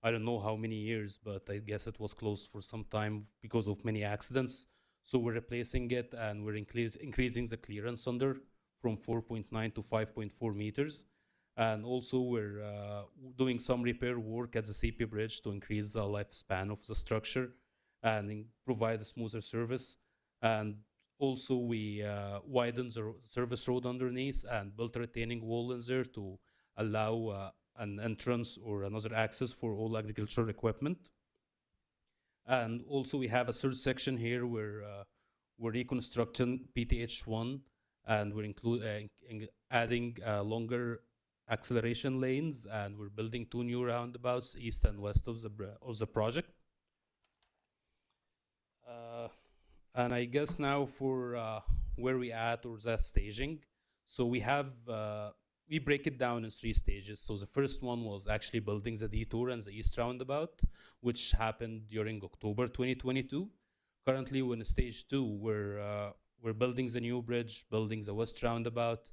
[SPEAKER 14] I don't know how many years, but I guess it was closed for some time because of many accidents. So we're replacing it and we're increasing the clearance under from 4.9 to 5.4 meters. And also we're doing some repair work at the CP bridge to increase the lifespan of the structure and provide a smoother service. And also we widened the service road underneath and built a retaining wall in there to allow an entrance or another access for all agricultural equipment. And also we have a third section here where we're reconstructing PTH1 and we're adding longer acceleration lanes, and we're building 2 new roundabouts east and west of the project. And I guess now for where we at or that staging. So we have we break it down in 3 stages. So the first one was actually building the detour and the east roundabout, which happened during October 2022. Currently, we're in stage 2, where we're building the new bridge, building the west roundabout,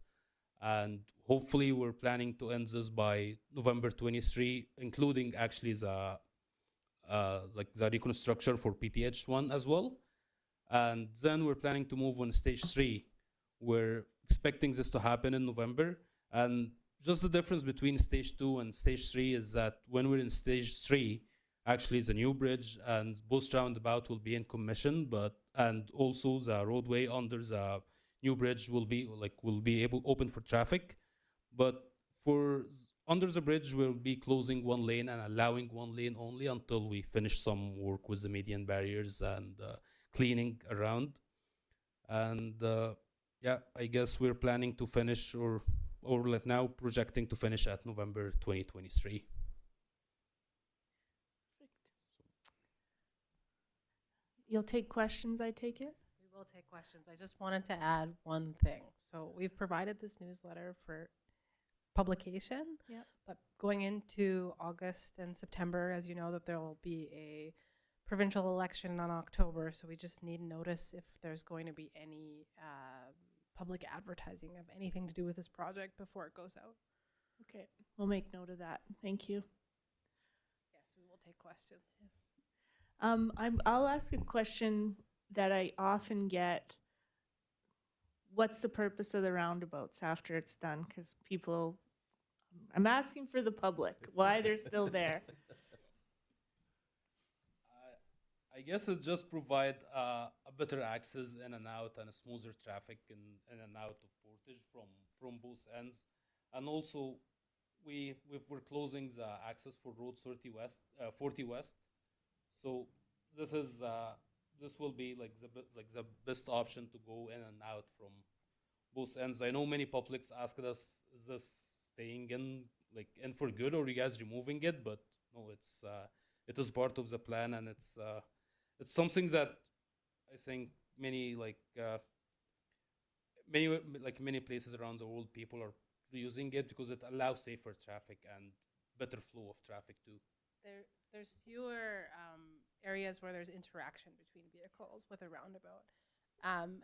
[SPEAKER 14] and hopefully we're planning to end this by November 23, including actually the reconstruction for PTH1 as well. And then we're planning to move on stage 3. We're expecting this to happen in November. And just the difference between stage 2 and stage 3 is that when we're in stage 3, actually the new bridge and both roundabout will be in commission, and also the roadway under the new bridge will be open for traffic. But for under the bridge, we'll be closing 1 lane and allowing 1 lane only until we finish some work with the median barriers and cleaning around. And yeah, I guess we're planning to finish or now projecting to finish at November 2023.
[SPEAKER 1] You'll take questions, I take it?
[SPEAKER 15] We will take questions. I just wanted to add one thing. So we've provided this newsletter for publication,
[SPEAKER 1] Yep.
[SPEAKER 15] but going into August and September, as you know, that there will be a provincial election on October. So we just need notice if there's going to be any public advertising of anything to do with this project before it goes out.
[SPEAKER 1] Okay, we'll make note of that. Thank you.
[SPEAKER 15] Yes, we will take questions. Yes.
[SPEAKER 1] I'll ask a question that I often get. What's the purpose of the roundabouts after it's done? Because people, I'm asking for the public, why they're still there.
[SPEAKER 14] I guess it just provide a better access in and out and a smoother traffic in and out of Portage from both ends. And also, we're closing the access for Road 40 West. So this will be like the best option to go in and out from both ends. I know many publics asked us, is this staying in for good, or are you guys removing it? But no, it is part of the plan, and it's something that I think many places around the world people are using it because it allows safer traffic and better flow of traffic too.
[SPEAKER 15] There's fewer areas where there's interaction between vehicles with a roundabout.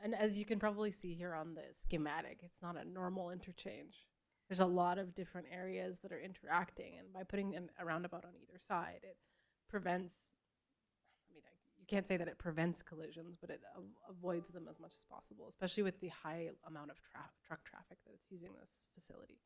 [SPEAKER 15] And as you can probably see here on the schematic, it's not a normal interchange. There's a lot of different areas that are interacting, and by putting a roundabout on either side, it prevents, you can't say that it prevents collisions, but it avoids them as much as possible, especially with the high amount of truck traffic that it's using this facility.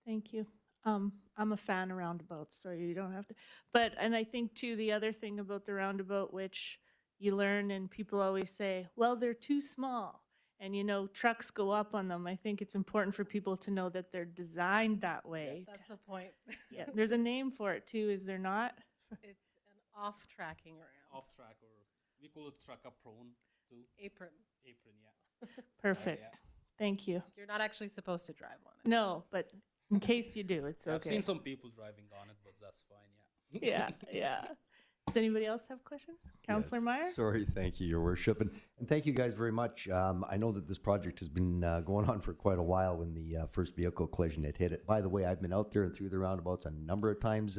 [SPEAKER 1] Thank you. I'm a fan of roundabouts, so you don't have to. But, and I think too, the other thing about the roundabout, which you learn and people always say, well, they're too small. And, you know, trucks go up on them. I think it's important for people to know that they're designed that way.
[SPEAKER 15] That's the point.
[SPEAKER 1] Yeah, there's a name for it too, is there not?
[SPEAKER 15] It's an off-tracking ramp.
[SPEAKER 14] Off-track, or we call it trucker prone too.
[SPEAKER 15] Apron.
[SPEAKER 14] Apron, yeah.
[SPEAKER 1] Perfect. Thank you.
[SPEAKER 15] You're not actually supposed to drive on it.
[SPEAKER 1] No, but in case you do, it's okay.
[SPEAKER 14] I've seen some people driving on it, but that's fine,
[SPEAKER 1] Yeah, yeah. Does anybody else have questions? Councillor
[SPEAKER 3] Yes.
[SPEAKER 1] Meyer?
[SPEAKER 3] Sorry, thank you, Your Worship. And thank you guys very much. I know that this project has been going on for quite a while when the first vehicle collision had hit it. By the way, I've been out there and through the roundabouts a number of times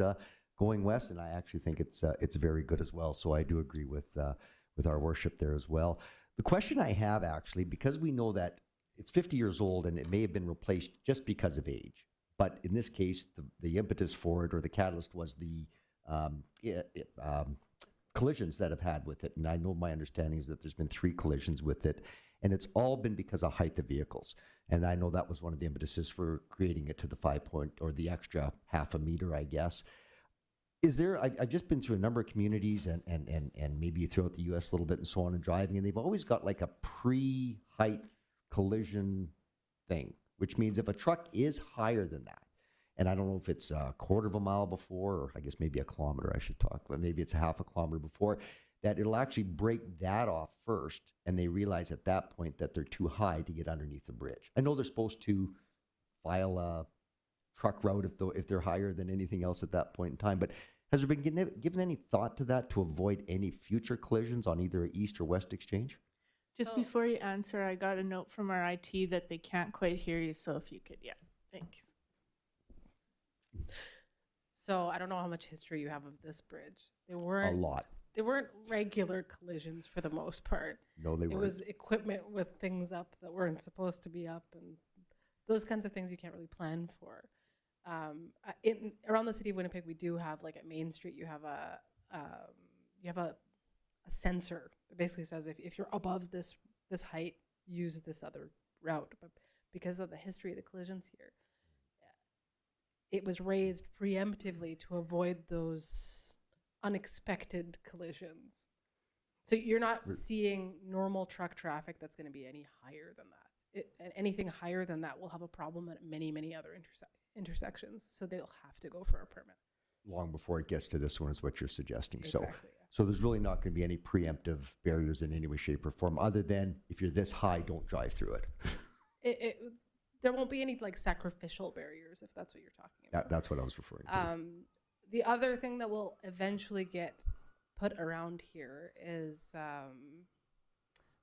[SPEAKER 3] going west, and I actually think it's very good as well. So I do agree with our worship there as well. The question I have actually, because we know that it's 50 years old and it may have been replaced just because of age, but in this case, the impetus for it or the catalyst was the collisions that have had with it. And I know my understanding is that there's been 3 collisions with it, and it's all been because of height of vehicles. And I know that was one of the impetuses for creating it to the 5 point or the extra half a meter, I guess. Is there, I've just been through a number of communities and maybe throughout the US a little bit and so on and driving, and they've always got like a pre-height collision thing, which means if a truck is higher than that, and I don't know if it's a quarter of a mile before, or I guess maybe a kilometer I should talk, but maybe it's a half a kilometer before, that it'll actually break that off first, and they realize at that point that they're too high to get underneath the bridge. I know they're supposed to file a truck route if they're higher than anything else at that point in time, but has there been given any thought to that to avoid any future collisions on either east or west exchange?
[SPEAKER 1] Just before you answer, I got a note from our IT that they can't quite hear you, so if you could, yeah, thanks.
[SPEAKER 15] So I don't know how much history you have of this bridge. They weren't
[SPEAKER 3] A lot.
[SPEAKER 15] They weren't regular collisions for the most part.
[SPEAKER 3] No, they weren't.
[SPEAKER 15] It was equipment with things up that weren't supposed to be up, and those kinds of things you can't really plan for. Around the city of Winnipeg, we do have, like at Main Street, you have a sensor that basically says if you're above this height, use this other route. But because of the history of the collisions here, it was raised preemptively to avoid those unexpected collisions. So you're not seeing normal truck traffic that's going to be any higher than that. And anything higher than that will have a problem at many, many other intersections. So they'll have to go for a permit.
[SPEAKER 3] Long before it gets to this one is what you're suggesting.
[SPEAKER 15] Exactly,
[SPEAKER 3] So there's really not going to be any preemptive barriers in any way, shape, or form, other than if you're this high, don't drive through it.
[SPEAKER 15] There won't be any like sacrificial barriers, if that's what you're talking about.
[SPEAKER 3] That's what I was referring to.
[SPEAKER 15] The other thing that will eventually get put around here is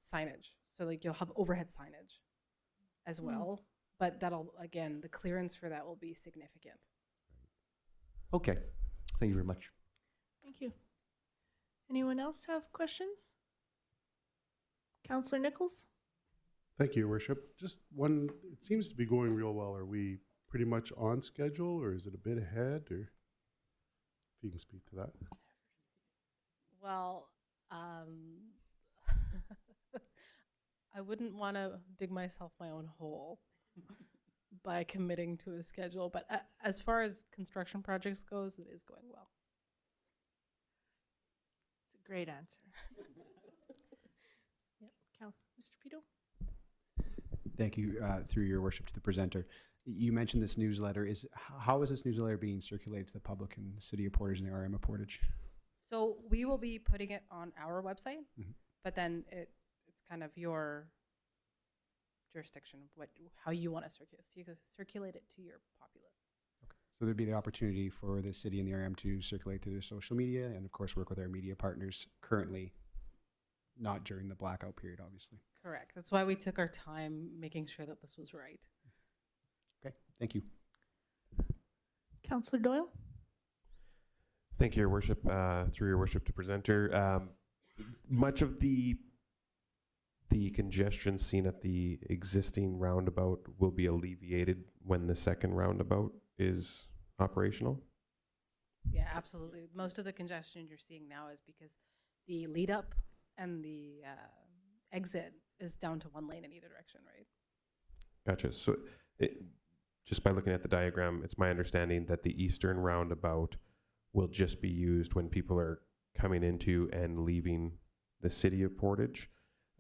[SPEAKER 15] signage. So like you'll have overhead signage as well, but that'll, again, the clearance for that will be significant.
[SPEAKER 3] Okay, thank you very much.
[SPEAKER 1] Thank you. Anyone else have questions? Councillor Nichols?
[SPEAKER 11] Thank you, Your Worship. Just one, it seems to be going real well. Are we pretty much on schedule, or is it a bit ahead, or if you can speak to that?
[SPEAKER 15] Well, I wouldn't want to dig myself my own hole by committing to a schedule, but as far as construction projects goes, it is going well.
[SPEAKER 1] It's a great answer. Yep, Mr. Pito?
[SPEAKER 7] Thank you, through your worship, to the presenter. You mentioned this newsletter. How is this newsletter being circulated to the public in the city of Portage and the RM of Portage?
[SPEAKER 15] So we will be putting it on our website, but then it's kind of your jurisdiction, how you want to circulate. So you can circulate it to your populace.
[SPEAKER 7] Okay. So there'd be the opportunity for the city and the RM to circulate through their social media and, of course, work with our media partners currently, not during the blackout period, obviously.
[SPEAKER 15] Correct. That's why we took our time making sure that this was right.
[SPEAKER 7] Okay, thank you.
[SPEAKER 1] Councillor Doyle?
[SPEAKER 13] Thank you, Your Worship. Through Your Worship to presenter. Much of the congestion seen at the existing roundabout will be alleviated when the second roundabout is operational?
[SPEAKER 15] Yeah, absolutely. Most of the congestion you're seeing now is because the lead up and the exit is down to one lane in either direction, right?
[SPEAKER 13] Gotcha. So just by looking at the diagram, it's my understanding that the eastern roundabout will just be used when people are coming into and leaving the city of Portage,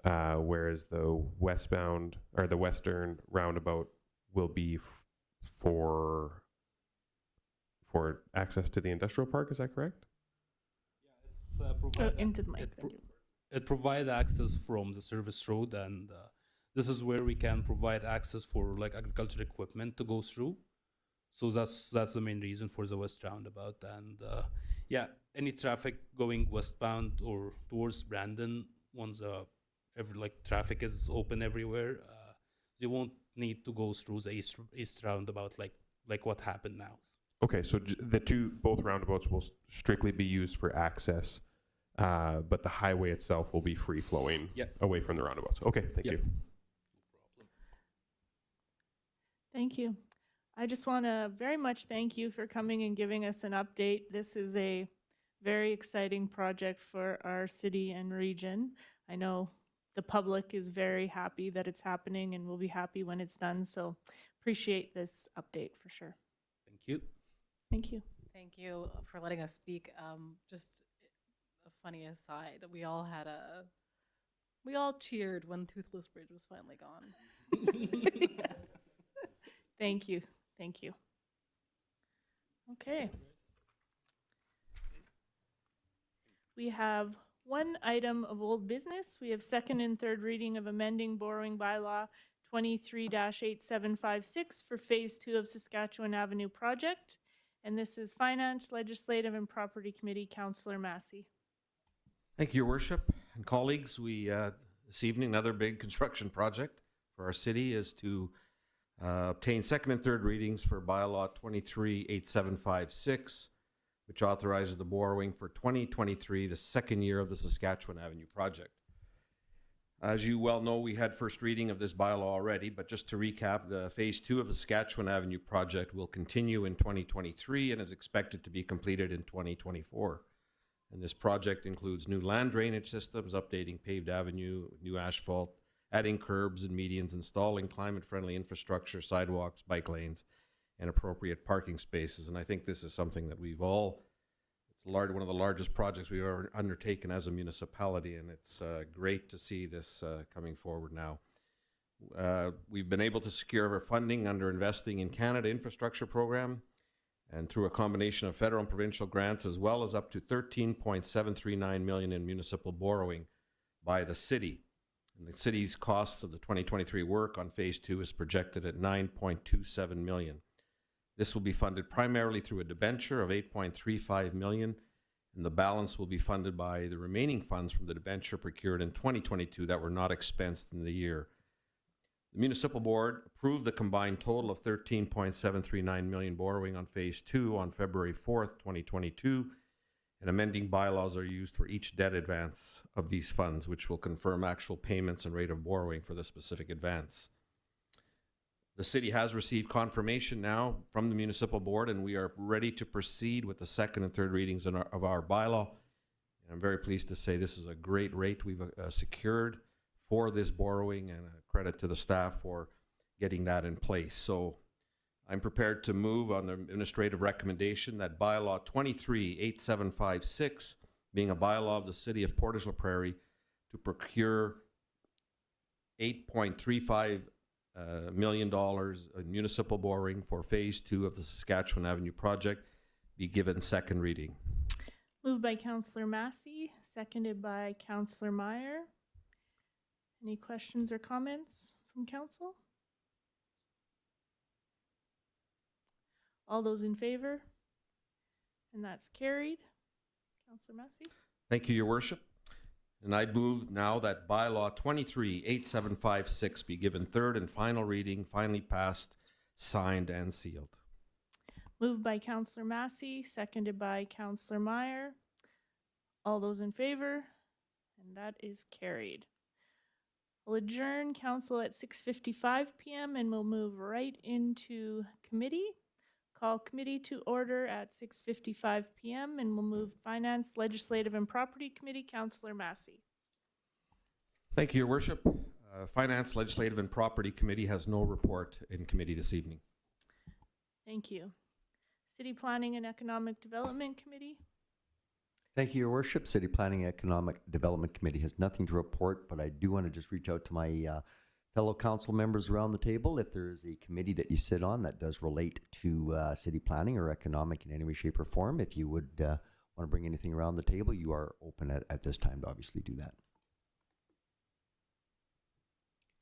[SPEAKER 13] whereas the westbound or the western roundabout will be for access to the industrial park. Is that correct?
[SPEAKER 14] It's
[SPEAKER 1] into the mic. Thank you.
[SPEAKER 14] it provides access from the service road, and this is where we can provide access for like agriculture equipment to go through. So that's the main reason for the west roundabout. And yeah, any traffic going westbound or towards Brandon, once traffic is open everywhere, they won't need to go through the east roundabout like what happened now.
[SPEAKER 13] Okay, so both roundabouts will strictly be used for access, but the highway itself will be free flowing away from the roundabouts. Okay, thank you.
[SPEAKER 1] Thank you. I just want to very much thank you for coming and giving us an update. This is a very exciting project for our city and region. I know the public is very happy that it's happening and will be happy when it's done. So appreciate this update for sure.
[SPEAKER 14] Thank you.
[SPEAKER 1] Thank you.
[SPEAKER 15] Thank you for letting us speak. Just a funny aside, we all cheered when Toothless Bridge was finally gone.
[SPEAKER 1] Yes. Thank you. Thank you. Okay. We have one item of old business. We have second and third reading of amending borrowing bylaw 23-8756 for Phase 2 of Saskatchewan Avenue project. And this is Finance, Legislative, and Property Committee, Councillor Massey.
[SPEAKER 9] Thank you, Your Worship and colleagues. We this evening, another big construction project for our city is to obtain second and third readings for bylaw 23-8756, which authorizes the borrowing for 2023, the second year of the Saskatchewan Avenue project. As you well know, we had first reading of this bylaw already, but just to recap, the Phase 2 of the Saskatchewan Avenue project will continue in 2023 and is expected to be completed in 2024. And this project includes new land drainage systems, updating paved avenue, new asphalt, adding curbs and medians, installing climate-friendly infrastructure, sidewalks, bike lanes, and appropriate parking spaces. And I think this is something that it's one of the largest projects we've ever undertaken as a municipality, and it's great to see this coming forward now. We've been able to secure our funding under Investing in Canada infrastructure program, and through a combination of federal and provincial grants, as well as up to $13.739 million in municipal borrowing by the city. And the city's costs of the 2023 work on Phase 2 is projected at $9.27 million. This will be funded primarily through a debenture of $8.35 million, and the balance will be funded by the remaining funds from the debenture procured in 2022 that were not expensed in the year. The Municipal Board approved the combined total of $13.739 million borrowing on Phase 2 on February 4th, 2022, and amending bylaws are used for each debt advance of these funds, which will confirm actual payments and rate of borrowing for the specific advance. The city has received confirmation now from the Municipal Board, and we are ready to proceed with the second and third readings of our bylaw. And I'm very pleased to say this is a great rate we've secured for this borrowing, and a credit to the staff for getting that in place. So I'm prepared to move on the administrative recommendation that bylaw 23-8756, being a bylaw of the city of Portage la Prairie, to procure $8.35 million in municipal borrowing for Phase 2 of the Saskatchewan Avenue project, be given second reading.
[SPEAKER 1] Moved by Councillor Massey, seconded by Councillor Meyer. Any questions or comments from council? All those in favor? And that's carried. Councillor Massey?
[SPEAKER 9] Thank you, Your Worship. And I move now that bylaw 23-8756 be given third and final reading, finally passed, signed, and sealed.
[SPEAKER 1] Moved by Counselor Massey, seconded by Counselor Meyer. All those in favor? And that is carried. We'll adjourn council at 6:55 p.m. and we'll move right into committee. Call committee to order at 6:55 p.m. and we'll move Finance, Legislative, and Property Committee. Counselor Massey.
[SPEAKER 9] Thank you, Your Worship. Finance, Legislative, and Property Committee has no report in committee this evening.
[SPEAKER 1] Thank you. City Planning and Economic Development Committee.
[SPEAKER 3] Thank you, Your Worship. City Planning Economic Development Committee has nothing to report, but I do want to just reach out to my fellow council members around the table. If there is a committee that you sit on that does relate to city planning or economic in any way, shape, or form, if you would want to bring anything around the table, you are open at this time to obviously do that.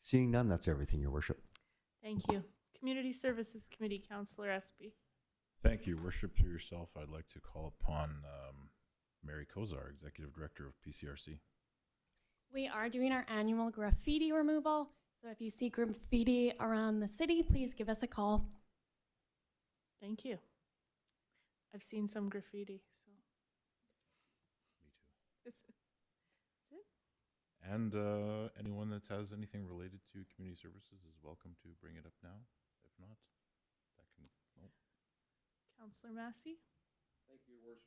[SPEAKER 3] Seeing none, that's everything, Your Worship.
[SPEAKER 1] Thank you. Community Services Committee, Counselor Espy.
[SPEAKER 10] Thank you, Your Worship. Through yourself, I'd like to call upon Mary Kozar, Executive Director of PCRC.
[SPEAKER 8] We are doing our annual graffiti removal, so if you see graffiti around the city, please give us a call.
[SPEAKER 1] Thank you. I've seen some graffiti, so.
[SPEAKER 10] Me too. And anyone that has anything related to community services is welcome to bring it up now. If not, that can. Nope.
[SPEAKER 1] Counselor Massey.
[SPEAKER 9] Thank you, Your Worship.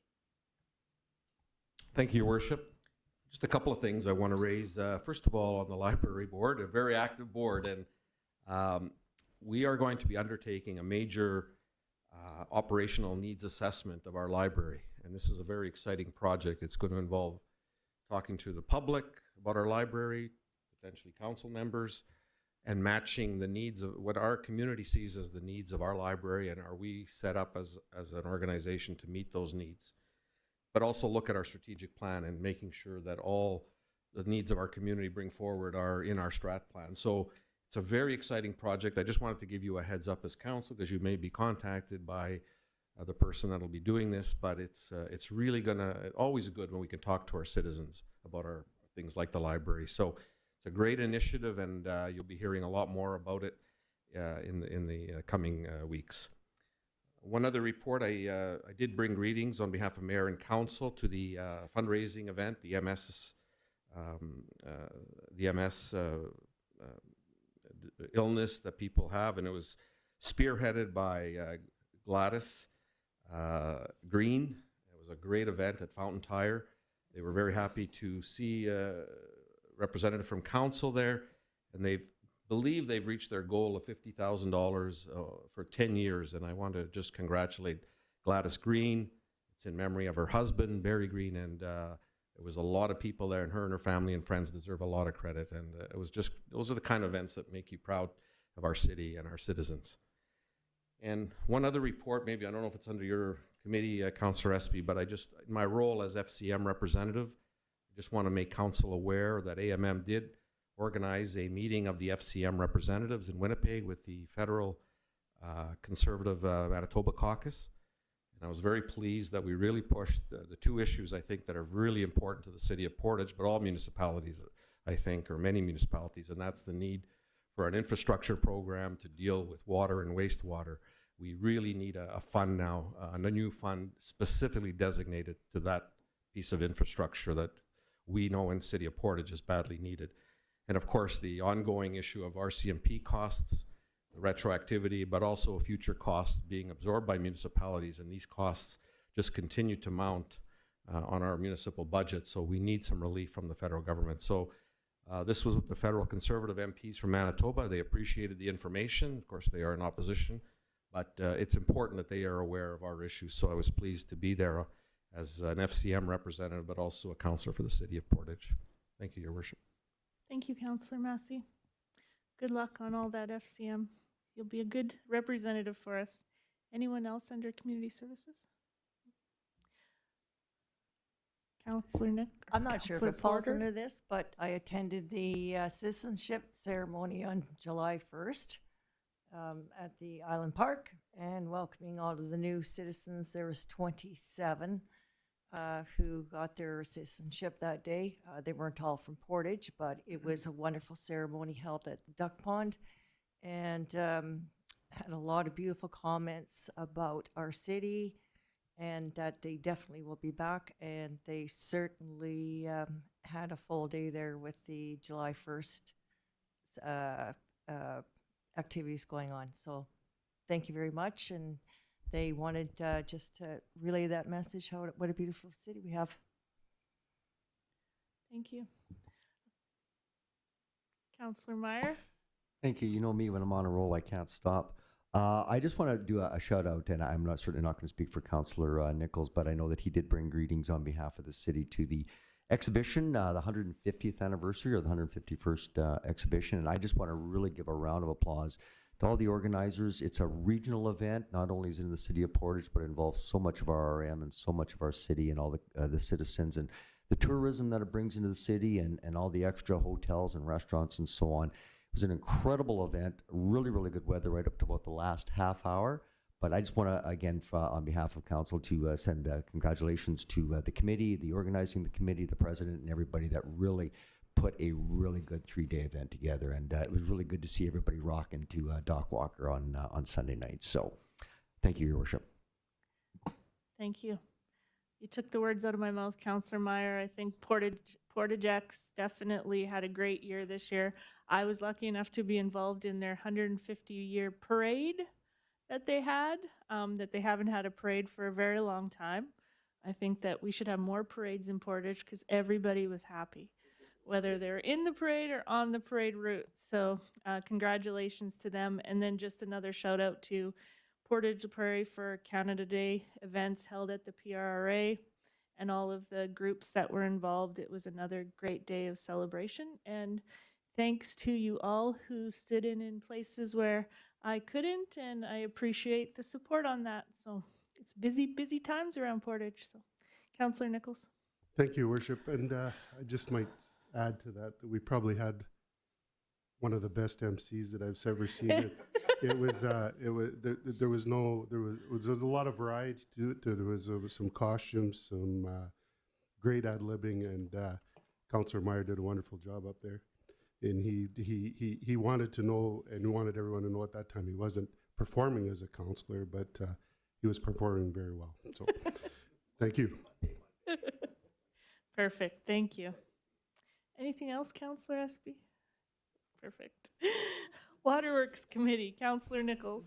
[SPEAKER 9] Thank you, Your Worship. Just a couple of things I want to raise. First of all, on the library board, a very active board, and we are going to be undertaking a major operational needs assessment of our library. And this is a very exciting project. It's going to involve talking to the public about our library, potentially council members, and matching the needs of what our community sees as the needs of our library, and are we set up as an organization to meet those needs. But also look at our strategic plan and making sure that all the needs of our community bring forward are in our strat plan. So it's a very exciting project. I just wanted to give you a heads up as council, because you may be contacted by the person that'll be doing this, but it's really always good when we can talk to our citizens about our things like the library. So it's a great initiative, and you'll be hearing a lot more about it in the coming weeks. One other report, I did bring greetings on behalf of Mayor and Council to the fundraising event, the MS illness that people have, and it was spearheaded by Gladys Green. It was a great event at Fountain Tire. They were very happy to see a representative from Council there, and they believe they've reached their goal of $50,000 for 10 years, and I want to just congratulate Gladys Green. It's in memory of her husband, Barry Green, and there was a lot of people there, and her family and friends deserve a lot of credit, and it was just, those are the kind of events that make you proud of our city and our citizens. And one other report, maybe, I don't know if it's under your committee, Councillor Espy, but I just, in my role as FCM representative, I just want to make Council aware that AMM did organize a meeting of the FCM representatives in Winnipeg with the federal Conservative Manitoba Caucus. And I was very pleased that we really pushed the two issues, I think, that are really important to the city of Portage, but all municipalities, I think, or many municipalities, and that's the need for an infrastructure program to deal with water and wastewater. We really need a fund now, a new fund specifically designated to that piece of infrastructure that we know in the city of Portage is badly needed. And of course, the ongoing issue of RCMP costs, the retroactivity, but also future costs being absorbed by municipalities, and these costs just continue to mount on our municipal budget, so we need some relief from the federal government. So this was with the federal Conservative MPs from Manitoba. They appreciated the information. Of course, they are in opposition, but it's important that they are aware of our issues, so I was pleased to be there as an FCM representative, but also a councillor for the city of Portage. Thank you, Your Worship.
[SPEAKER 1] Thank you, Counselor Massey. Good luck on all that, FCM. You'll be a good representative for us. Anyone else under community services? Counselor Nick?
[SPEAKER 12] I'm not sure if
[SPEAKER 1] Counselor
[SPEAKER 12] it falls
[SPEAKER 1] Porter?
[SPEAKER 12] under this, but I attended the citizenship ceremony on July 1st at the Island Park and welcoming all of the new citizens. There was 27 who got their citizenship that day. They weren't all from Portage, but it was a wonderful ceremony held at the Duck Pond. And had a lot of beautiful comments about our city and that they definitely will be back. And they certainly had a full day there with the July 1st activities going on. So thank you very much. And they wanted just to relay that message, what a beautiful city we have.
[SPEAKER 1] Thank you. Councillor Meyer?
[SPEAKER 3] Thank you. You know me, when I'm on a roll, I can't stop. I just want to do a shout out, and I'm certainly not going to speak for Councillor Nichols, but I know that he did bring greetings on behalf of the city to the exhibition, the 150th anniversary or the 151st exhibition. And I just want to really give a round of applause to all the organizers. It's a regional event. Not only is it in the city of Portage, but it involves so much of our RM and so much of our city and all the citizens and the tourism that it brings into the city and all the extra hotels and restaurants and so on. It was an incredible event, really, really good weather right up to about the last half hour. But I just want to, again, on behalf of council, to send congratulations to the committee, the organizing the committee, the president, and everybody that really put a really good 3-day event together. And it was really good to see everybody rocking to Doc Walker on Sunday night. So thank you, Your Worship.
[SPEAKER 1] Thank you. You took the words out of my mouth, Councillor Meyer. I think Portagex definitely had a great year this year. I was lucky enough to be involved in their 150-year parade that they had, that they haven't had a parade for a very long time. I think that we should have more parades in Portage because everybody was happy, whether they're in the parade or on the parade route. So congratulations to them. And then just another shout out to Portage la Prairie for Canada Day events held at the PRRA and all of the groups that were involved. It was another great day of celebration. And thanks to you all who stood in places where I couldn't, and I appreciate the support on that. So it's busy times around Portage. So Councillor Nichols.
[SPEAKER 11] Thank you, Worship. And I just might add to that we probably had one of the best MCs that I've ever seen. There was a lot of variety to it. There was some costumes, some great ad-libbing, and Councillor Meyer did a wonderful job up there. And he wanted to know, and he wanted everyone to know at that time he wasn't performing as a counselor, but he was performing very well. So thank you.
[SPEAKER 1] Perfect. Thank you. Anything else, Councillor Espy? Perfect. Waterworks Committee, Councillor Nichols.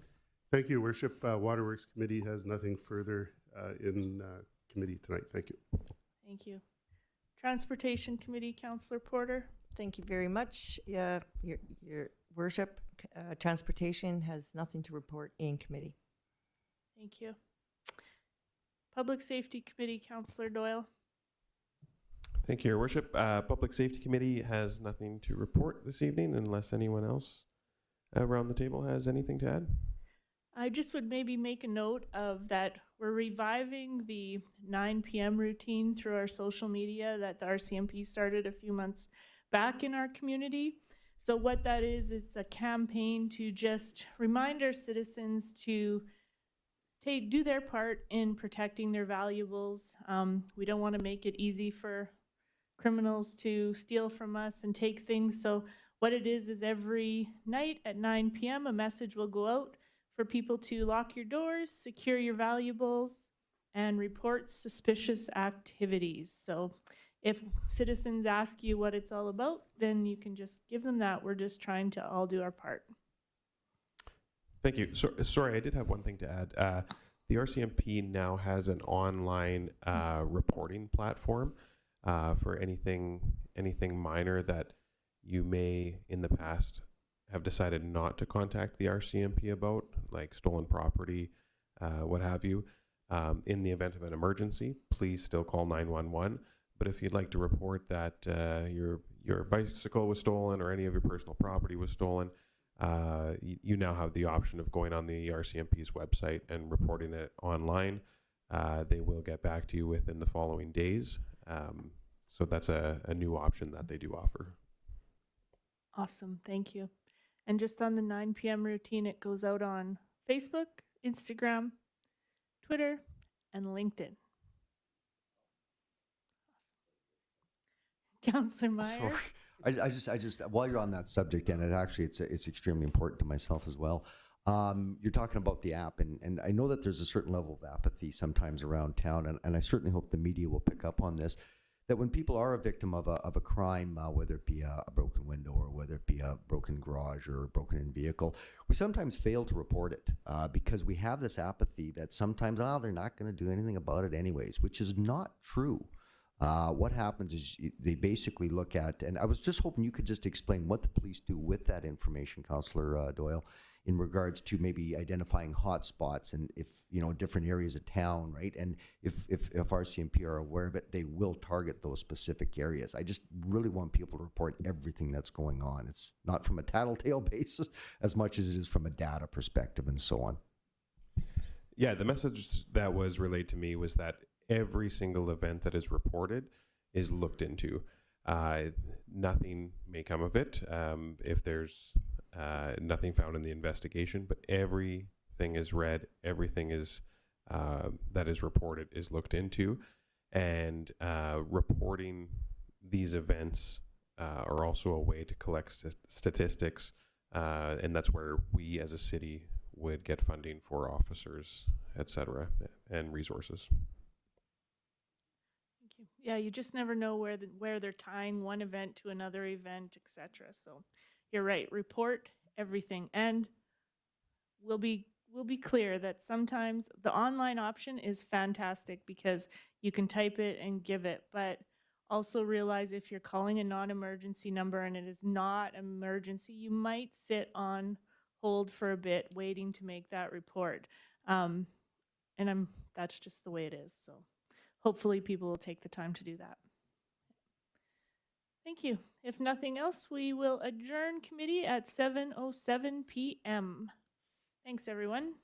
[SPEAKER 11] Thank you, Worship. Waterworks Committee has nothing further in committee tonight. Thank you.
[SPEAKER 1] Thank you. Transportation Committee, Councillor Porter.
[SPEAKER 12] Thank you very much. Your Worship, Transportation has nothing to report in committee.
[SPEAKER 1] Thank you. Public Safety Committee, Councillor Doyle.
[SPEAKER 13] Thank you, Your Worship. Public Safety Committee has nothing to report this evening unless anyone else around the table has anything to add.
[SPEAKER 1] I just would maybe make a note of that we're reviving the 9 p.m. routine through our social media that the RCMP started a few months back in our community. So what that is, it's a campaign to just remind our citizens to do their part in protecting their valuables. We don't want to make it easy for criminals to steal from us and take things. So what it is every night at 9 p.m. a message will go out for people to lock your doors, secure your valuables, and report suspicious activities. So if citizens ask you what it's all about, then you can just give them that. We're just trying to all do our part.
[SPEAKER 13] Thank you. Sorry, I did have one thing to add. The RCMP now has an online reporting platform for anything minor that you may in the past have decided not to contact the RCMP about, like stolen property, what have you. In the event of an emergency, please still call 911. But if you'd like to report that your bicycle was stolen or any of your personal property was stolen, you now have the option of going on the RCMP's website and reporting it online. They will get back to you within the following days. So that's a new option that they do offer.
[SPEAKER 1] Awesome. Thank you. And just on the 9 p.m. routine, it goes out on Facebook, Instagram, Twitter, and LinkedIn. Awesome. Councillor Meyer.
[SPEAKER 3] I just while you're on that subject, and it's extremely important to myself as well. You're talking about the app, and I know that there's a certain level of apathy sometimes around town, and I certainly hope the media will pick up on this, that when people are a victim of a crime, whether it be a broken window or whether it be a broken garage or a broken-in vehicle, we sometimes fail to report it because we have this apathy that sometimes, they're not going to do anything about it anyways, which is not true. What happens is they basically look at, and I was just hoping you could just explain what the police do with that information, Councillor Doyle, in regards to maybe identifying hot spots and if, different areas of town, right? And if RCMP are aware of it, they will target those specific areas. I just really want people to report everything that's going on. It's not from a tattletale basis as much as it is from a data perspective and so on.
[SPEAKER 13] Yeah, the message that was relayed to me was that every single event that is reported is looked into. Nothing may come of it if there's nothing found in the investigation, but everything is read, everything is that is reported is looked into, and reporting these events are also a way to collect statistics, and that's where we as a city would get funding for officers, etc., and resources.
[SPEAKER 1] Thank you. Yeah, you just never know where they're tying one event to another event, etc. So you're right. Report everything, and we'll be clear that sometimes the online option is fantastic because you can type it and give it, but also realize if you're calling a non-emergency number and it is not emergency, you might sit on hold for a bit waiting to make that report. And that's just the way it is. So hopefully people will take the time to do that. Thank you. If nothing else, we will adjourn committee at 7:07 p.m. Thanks, everyone.